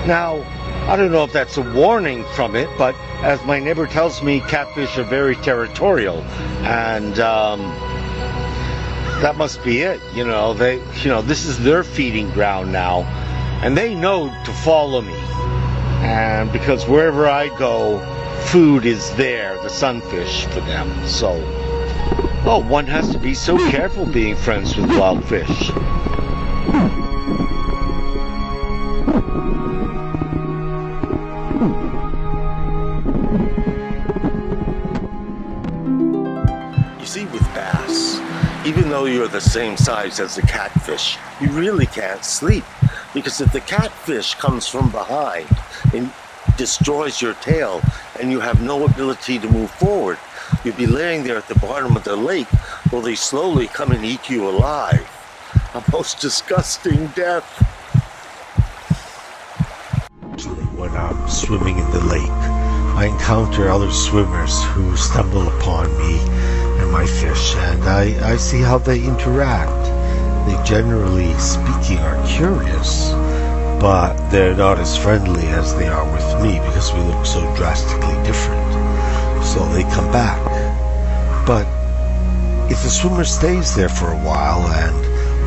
Now, I don't know if that's a warning from it, but as my neighbor tells me, catfish are very territorial. And that must be it. This is their feeding ground now, and they know to follow me. And because wherever I go, food is there, the sunfish for them. So, one has to be so careful being friends with wild fish. You see, with bass, even though you're the same size as the catfish, you really can't sleep. Because if the catfish comes from behind and destroys your tail and you have no ability to move forward, you'll be laying there at the bottom of the lake while they slowly come and eat you alive. A most disgusting death. When I'm swimming in the lake, I encounter other swimmers who stumble upon me and my fish, and I see how they interact. They, generally speaking, are curious, but they're not as friendly as they are with me because we look so drastically different. So they come back. But if the swimmer stays there for a while and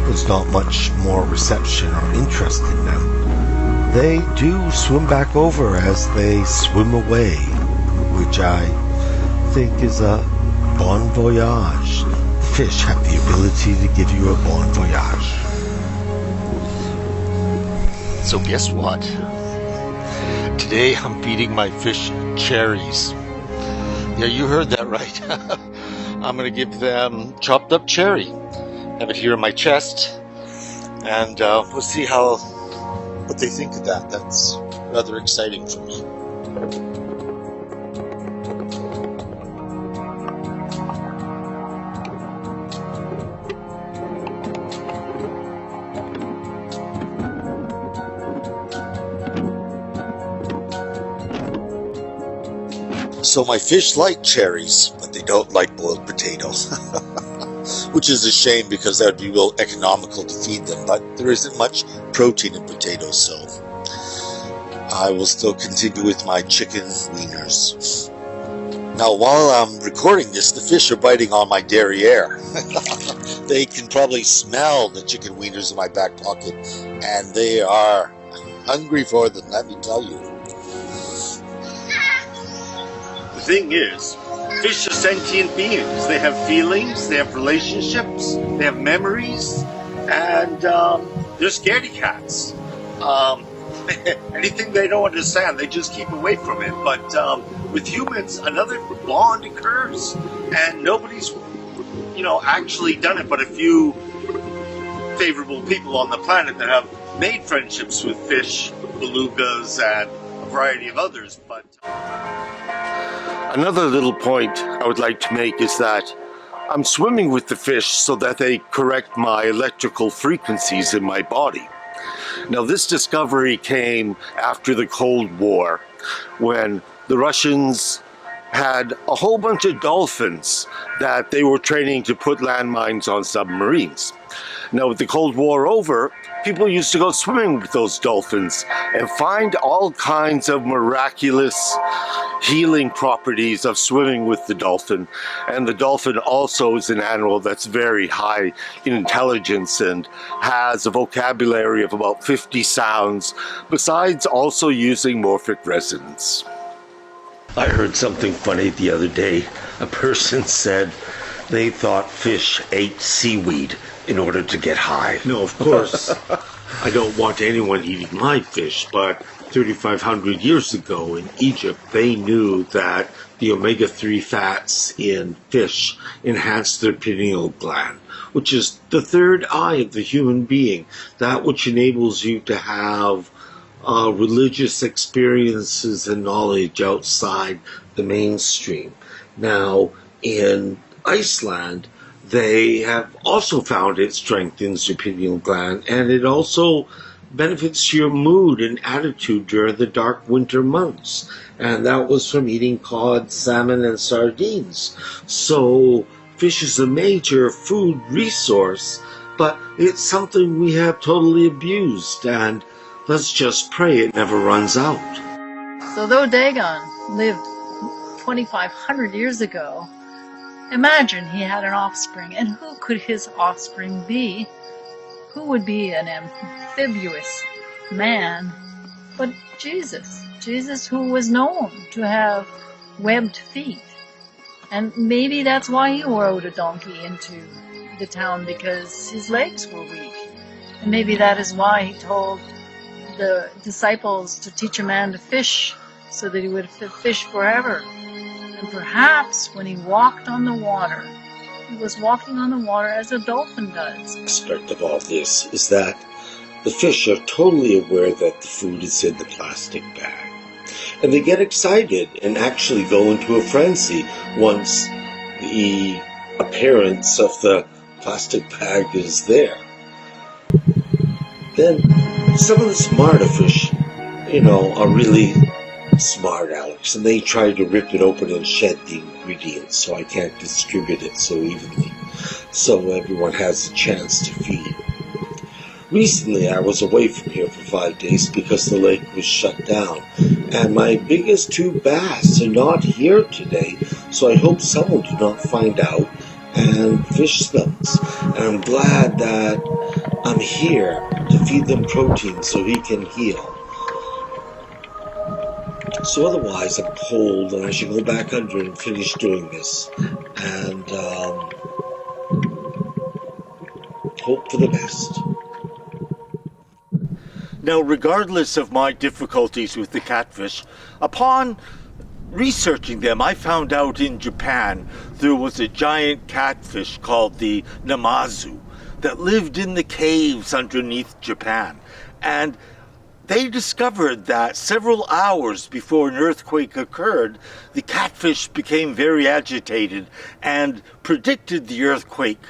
there's not much more reception or interest in them, they do swim back over as they swim away, which I think is a bon voyage. Fish have the ability to give you a bon voyage. So guess what? Today I'm feeding my fish cherries. Yeah, you heard that right. I'm going to give them chopped up cherry. Have it here in my chest, and we'll see what they think of that. That's rather exciting for me. So my fish like cherries, but they don't like boiled potatoes. Which is a shame because that would be real economical to feed them, but there isn't much protein in potatoes, so I will still continue with my chicken wieners. Now, while I'm recording this, the fish are biting on my derriere. They can probably smell the chicken wieners in my back pocket, and they are hungry for them, let me tell you. The thing is, fish are sentient beings. They have feelings, they have relationships, they have memories, and they're scaredy cats. Anything they don't understand, they just keep away from it. But with humans, another bond occurs, and nobody's, actually done it but a few favorable people on the planet that have made friendships with fish, belugas, and a variety of others. But another little point I would like to make is that I'm swimming with the fish so that they correct my electrical frequencies in my body. Now, this discovery came after the Cold War, when the Russians had a whole bunch of dolphins that they were training to put landmines on submarines. Now, with the Cold War over, people used to go swimming with those dolphins and find all kinds of miraculous healing properties of swimming with the dolphin. And the dolphin also is an animal that's very high in intelligence and has a vocabulary of about 50 sounds, besides also using morphic resonance. I heard something funny the other day. A person said they thought fish ate seaweed in order to get high. No, of course, I don't want anyone eating my fish, but 3,500 years ago in Egypt, they knew that the omega-3 fats in fish enhance their pineal gland, which is the third eye of the human being, that which enables you to have religious experiences and knowledge outside the mainstream. Now, in Iceland, they have also found it strengthens your pineal gland, and it also benefits your mood and attitude during the dark winter months. And that was from eating cod, salmon, and sardines. So fish is a major food resource, but it's something we have totally abused, and let's just pray it never runs out. So though Dagon lived 2,500 years ago, Imagine he had an offspring, and who could his offspring be? Who would be an amphibious man but Jesus? Jesus, who was known to have webbed feet. And maybe that's why he rode a donkey into the town, because his legs were weak. And maybe that is why he told the disciples to teach a man to fish, so that he would fish forever. And perhaps when he walked on the water, he was walking on the water as a dolphin does. Aspect of all this is that the fish are totally aware that the food is in the plastic bag. And they get excited and actually go into a frenzy once the appearance of the plastic bag is there. Then some of the smarter fish, are really smart, Alex, and they try to rip it open and shed the ingredients so I can't distribute it so evenly, so everyone has a chance to feed. Recently, I was away from here for 5 days because the lake was shut down, and my biggest 2 bass are not here today, so I hope someone did not find out and fish those. And I'm glad that I'm here to feed them protein so he can heal. So otherwise, I'm cold, and I should go back under and finish doing this, and hope for the best. Now, regardless of my difficulties with the catfish, upon researching them, I found out in Japan there was a giant catfish called the namazu that lived in the caves underneath Japan. And they discovered that several hours before an earthquake occurred, the catfish became very agitated and predicted the earthquake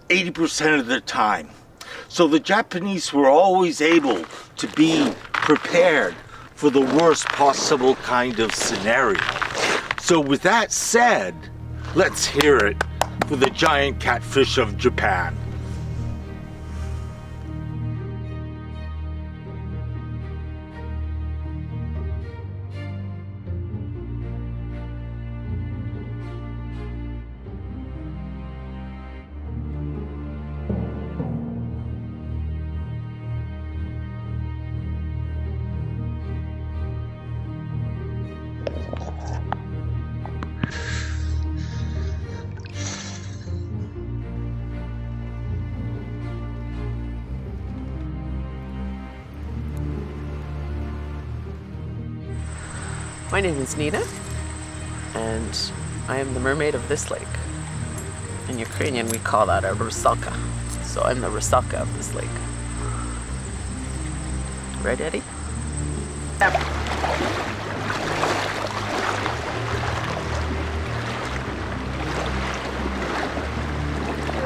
80% of the time. So the Japanese were always able to be prepared for the worst possible kind of scenario. So with that said, let's hear it for the giant catfish of Japan. My name is Nina, and I am the mermaid of this lake. In Ukrainian, we call that a rusalka. So I'm the rusalka of this lake. Right, Eddie? Yep.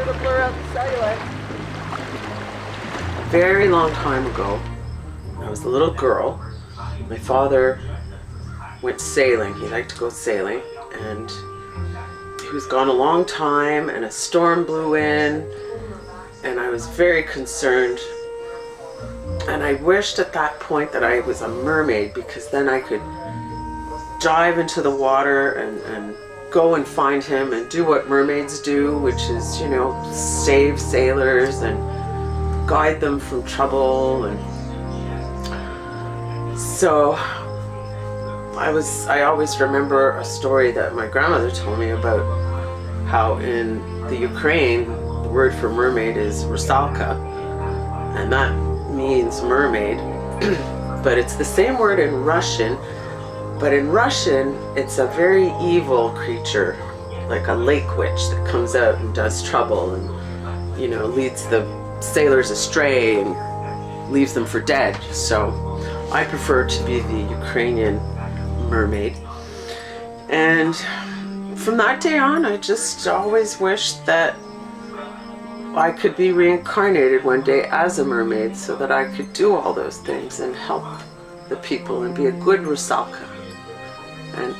To blur out the cellulite. Very long time ago, when I was a little girl, my father went sailing. He liked to go sailing, and he was gone a long time, and a storm blew in, and I was very concerned, and I wished at that point that I was a mermaid, because then I could dive into the water and go and find him and do what mermaids do, which is, save sailors and guide them from trouble. And so I always remember a story that my grandmother told me about how in the Ukraine, the word for mermaid is rusalka, and that means mermaid, but it's the same word in Russian, but in Russian, it's a very evil creature, like a lake witch that comes out and does trouble and, leads the sailors astray and leaves them for dead. So I prefer to be the Ukrainian mermaid. And from that day on, I just always wished that I could be reincarnated one day as a mermaid so that I could do all those things and help the people and be a good rusalka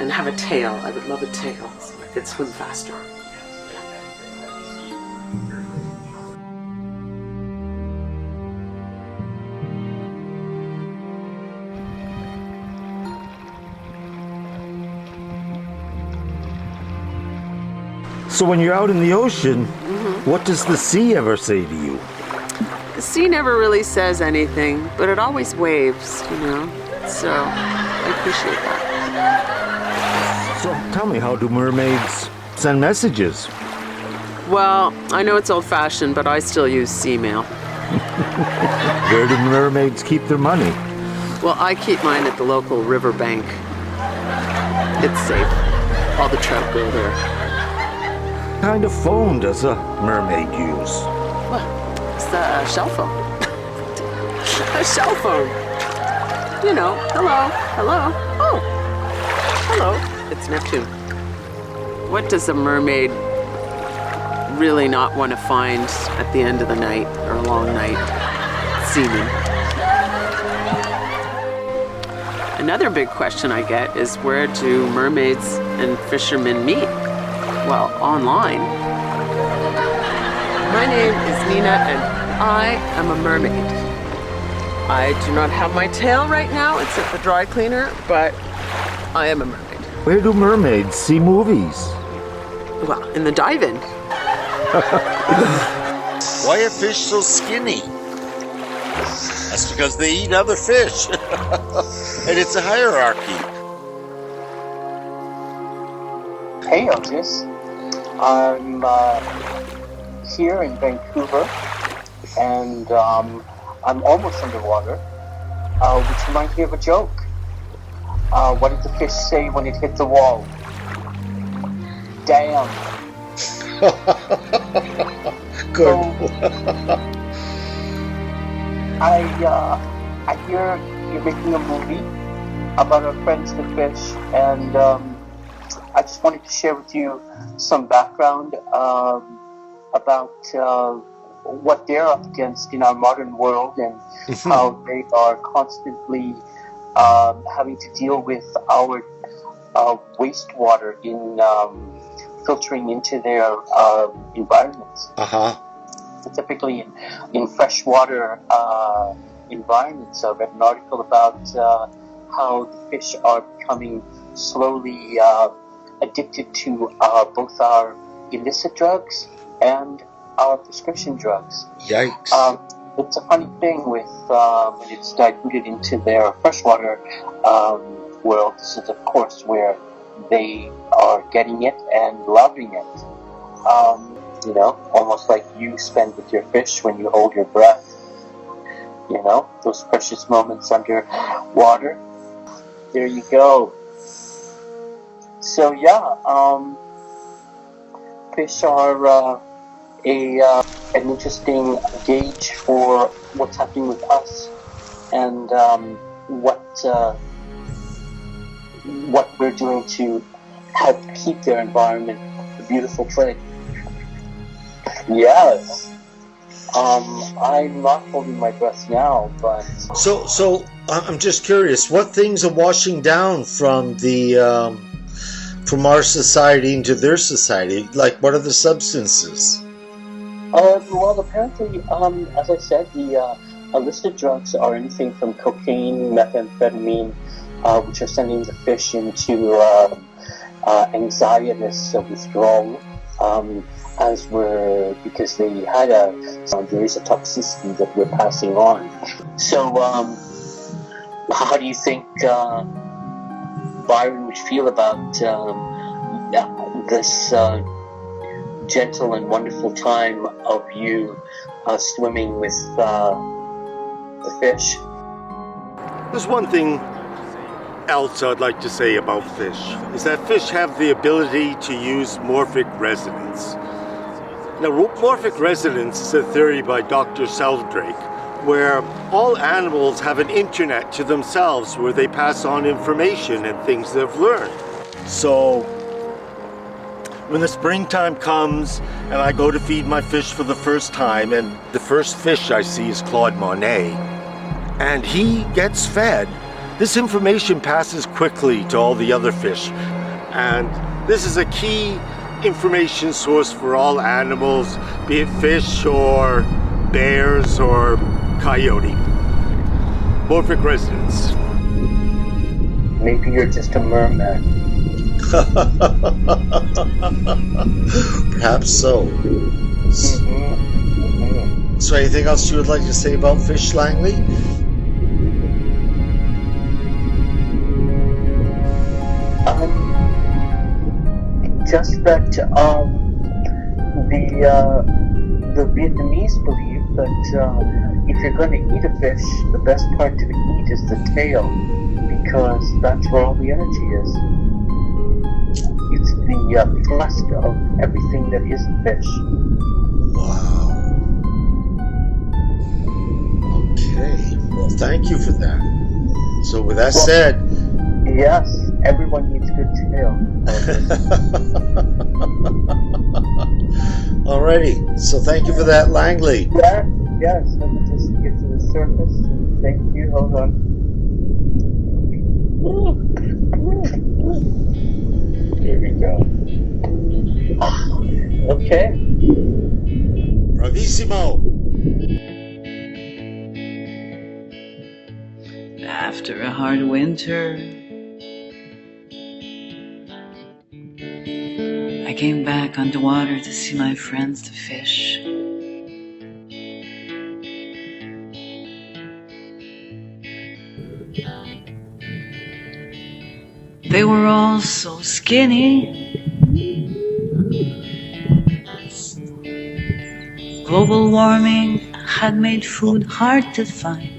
and have a tail. I would love a tail so I could swim faster. So when you're out in the ocean, what does the sea ever say to you? The sea never really says anything, but it always waves, you know. So I appreciate that. So tell me, how do mermaids send messages? Well, I know it's old-fashioned, but I still use sea mail. Where do mermaids keep their money? Well, I keep mine at the local riverbank. It's safe. All the trout go there. What kind of phone does a mermaid use? Well, it's a shell phone. A shell phone. You know, hello, hello, oh, hello. It's Neptune. What does a mermaid really not want to find at the end of the night or a long night? Semen. Another big question I get is, where do mermaids and fishermen meet? Well, online. My name is Nina and I am a mermaid. I do not have my tail right now, it's at the dry cleaner, but I am a mermaid. Where do mermaids see movies? Well, in the dive-in. Why are fish so skinny? That's because they eat other fish. And it's a hierarchy. Hey, Otis. I'm here in Vancouver, and I'm almost underwater. Would you mind hearing a joke? What did the fish say when it hit the wall? Damn. Good. I hear you're making a movie about our friends the fish, and I just wanted to share with you some background about what they're up against in our modern world, and how they are constantly having to deal with our wastewater in filtering into their environments. Typically in freshwater environments. I read an article about how the fish are becoming slowly addicted to both our illicit drugs and our prescription drugs. Yikes. It's a funny thing with when it's diluted into their freshwater world. This is, of course, where they are getting it and loving it. You know, almost like you spend with your fish when you hold your breath. You know, those precious moments under water. There you go. So yeah, fish are an interesting gauge for what's happening with us, and what we're doing to help keep their environment a beautiful place. Yes. I'm not holding my breath now, but So I'm just curious, what things are washing down from from our society into their society? Like, what are the substances? Well, apparently, as I said, the illicit drugs are anything from cocaine, methamphetamine, which are sending the fish into anxietous withdrawal, because they had there is a toxicity that we're passing on. So, how do you think Byron would feel about this gentle and wonderful time of you swimming with the fish? There's one thing else I'd like to say about fish, is that fish have the ability to use morphic resonance. Now, morphic resonance is a theory by Dr. Sheldrake, where all animals have an internet to themselves where they pass on information and things they've learned. So, when the springtime comes and I go to feed my fish for the first time, and the first fish I see is Claude Monet, and he gets fed, this information passes quickly to all the other fish. And this is a key information source for all animals, be it fish or bears or coyote. Morphic resonance. Maybe you're just a merman. Perhaps so. So anything else you would like to say about fish, Langley? Just that the Vietnamese believe that if you're going to eat a fish, the best part to eat is the tail, because that's where all the energy is. It's the thrust of everything that is fish. Wow. Okay. Well, thank you for that. So with that said... Yes, everyone needs good tail. Alrighty. So thank you for that, Langley. Yeah, yes. Let me just get to the surface and thank you. Hold on. Here we go. Okay. Bravissimo. After a hard winter, I came back on the water to see my friends, the fish. They were all so skinny. Global warming had made food hard to find.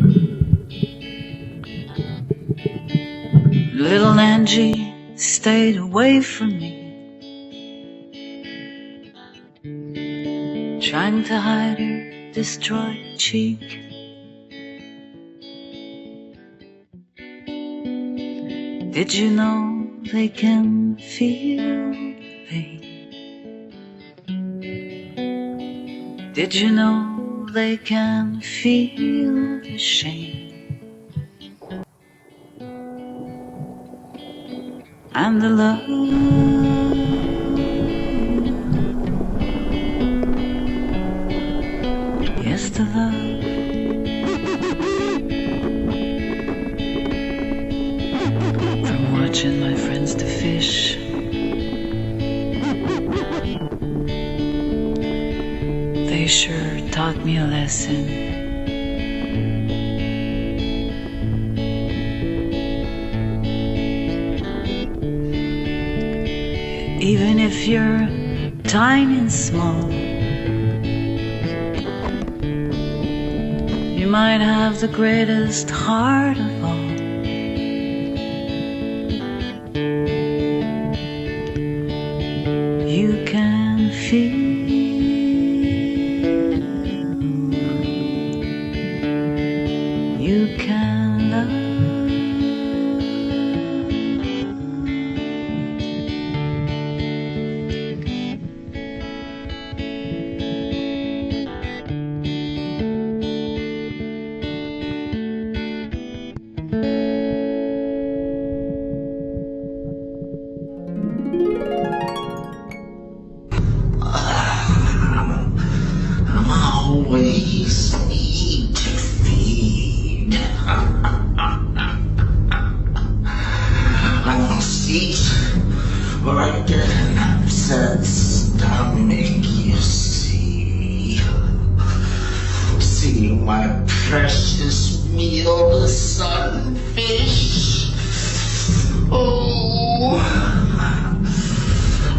Little Angie stayed away from me, trying to hide her destroyed cheek. Did you know they can feel pain? Did you know they can feel the shame? And the love. Yes, the love. From watching my friends to fish, they sure taught me a lesson. Even if you're tiny and small, you might have the greatest heart of all. You can feel, you can love. Always need to feed. I must eat or I get an upset stomach, you see. See my precious meal, the sunfish. Oh,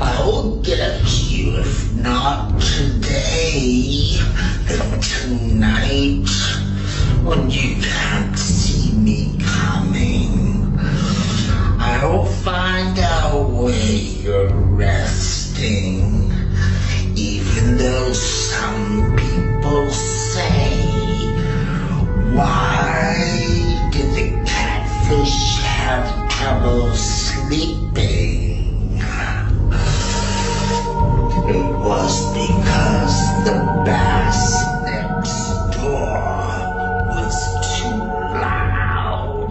I'll get you if not today, then tonight, when you can't see me coming. I'll find out where you're resting, even though some people say, why did the catfish have trouble sleeping? It was because the bass next door was too loud.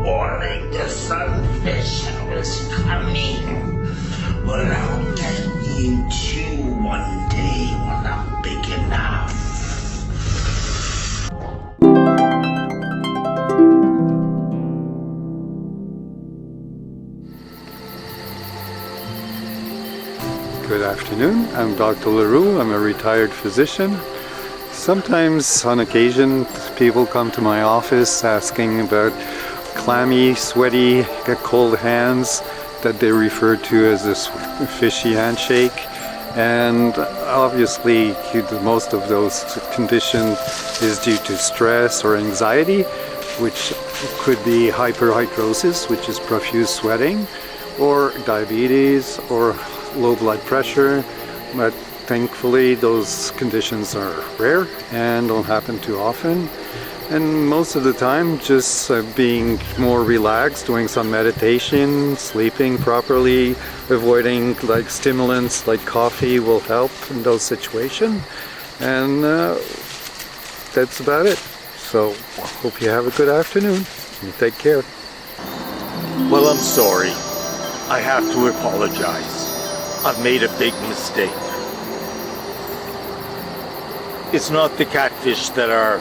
Warning the sunfish I was coming. Well, I'll get you too one day when I'm big enough. Good afternoon. I'm Dr. LaRue. I'm a retired physician. Sometimes, on occasion, people come to my office asking about clammy, sweaty, cold hands that they refer to as this fishy handshake. And obviously, most of those conditions is due to stress or anxiety, which could be hyperhidrosis, which is profuse sweating, or diabetes, or low blood pressure. But thankfully, those conditions are rare and don't happen too often. And most of the time, just being more relaxed, doing some meditation, sleeping properly, avoiding like stimulants like coffee will help in those situations. And that's about it. So hope you have a good afternoon and take care. Well, I'm sorry. I have to apologize. I've made a big mistake. It's not the catfish that are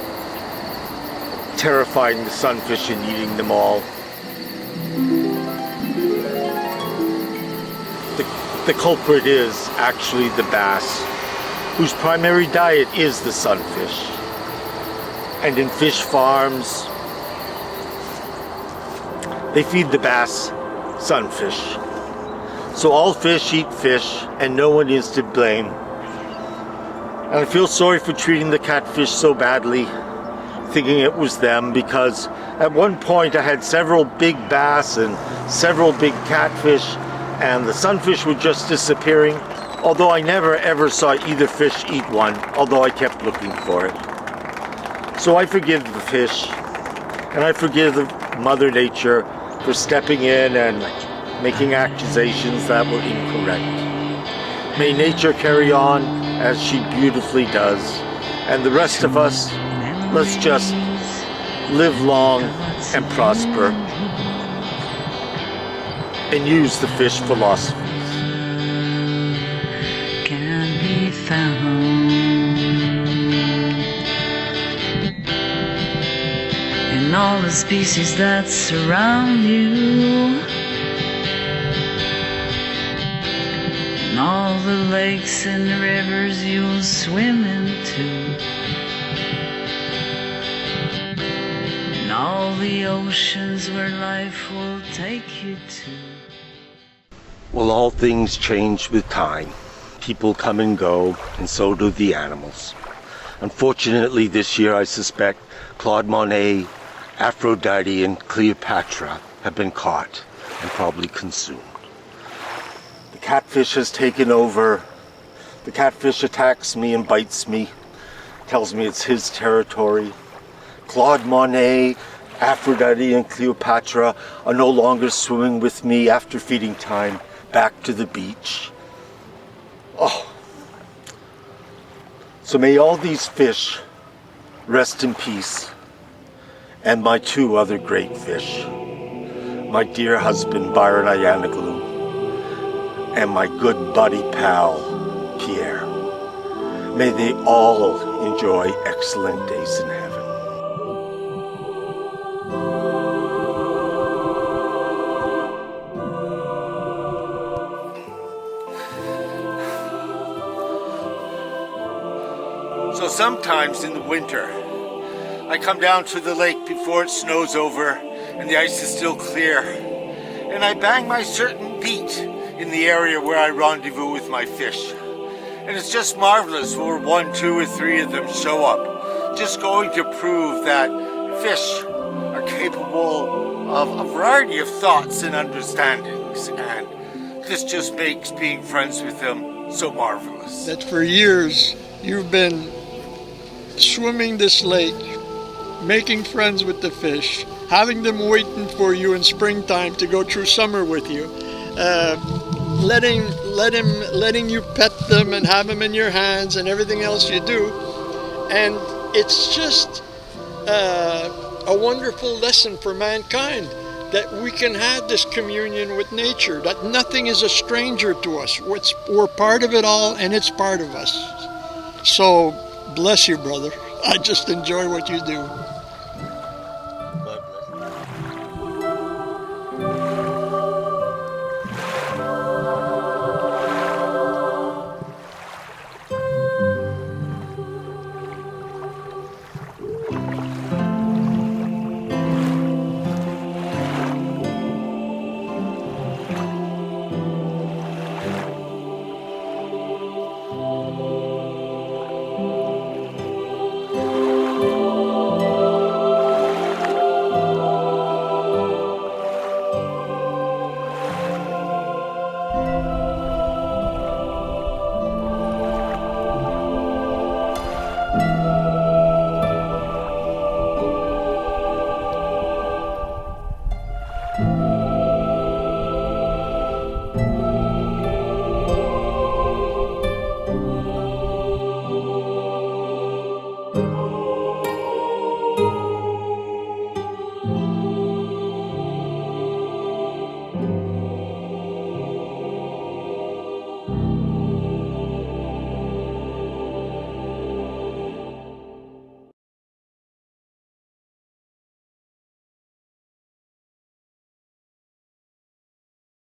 terrifying the sunfish and eating them all. The culprit is actually the bass, whose primary diet is the sunfish. And in fish farms, they feed the bass sunfish. So all fish eat fish, and no one is to blame. And I feel sorry for treating the catfish so badly, thinking it was them, because at one point I had several big bass and several big catfish, and the sunfish were just disappearing, although I never ever saw either fish eat one, although I kept looking for it. So I forgive the fish, and I forgive Mother Nature for stepping in and making accusations that were incorrect. May nature carry on as she beautifully does, and the rest of us, let's just live long and prosper and use the fish philosophy. Can be found in all the species that surround you, in all the lakes and rivers you'll swim into, all the oceans where life will take you to. Well, all things change with time. People come and go, and so do the animals. Unfortunately, this year I suspect Claude Monet, Aphrodite, and Cleopatra have been caught and probably consumed. The catfish has taken over. The catfish attacks me and bites me, tells me it's his territory. Claude Monet, Aphrodite, and Cleopatra are no longer swimming with me after feeding time back to the beach. Oh. So may all these fish rest in peace, and my two other great fish, my dear husband Byron Ayanoglu, and my good buddy pal Pierre. May they all enjoy excellent days in heaven. So sometimes in the winter, I come down to the lake before it snows over and the ice is still clear, and I bang my certain beat in the area where I rendezvous with my fish. And it's just marvelous where 1, 2, or 3 of them show up, just going to prove that fish are capable of a variety of thoughts and understandings, and this just makes being friends with them so marvelous. That for years you've been swimming this lake, making friends with the fish, having them waiting for you in springtime to go through summer with you, letting you pet them and have them in your hands and everything else you do. And it's just a wonderful lesson for mankind that we can have this communion with nature, that nothing is a stranger to us. We're part of it all, and it's part of us. So bless you, brother. I just enjoy what you do.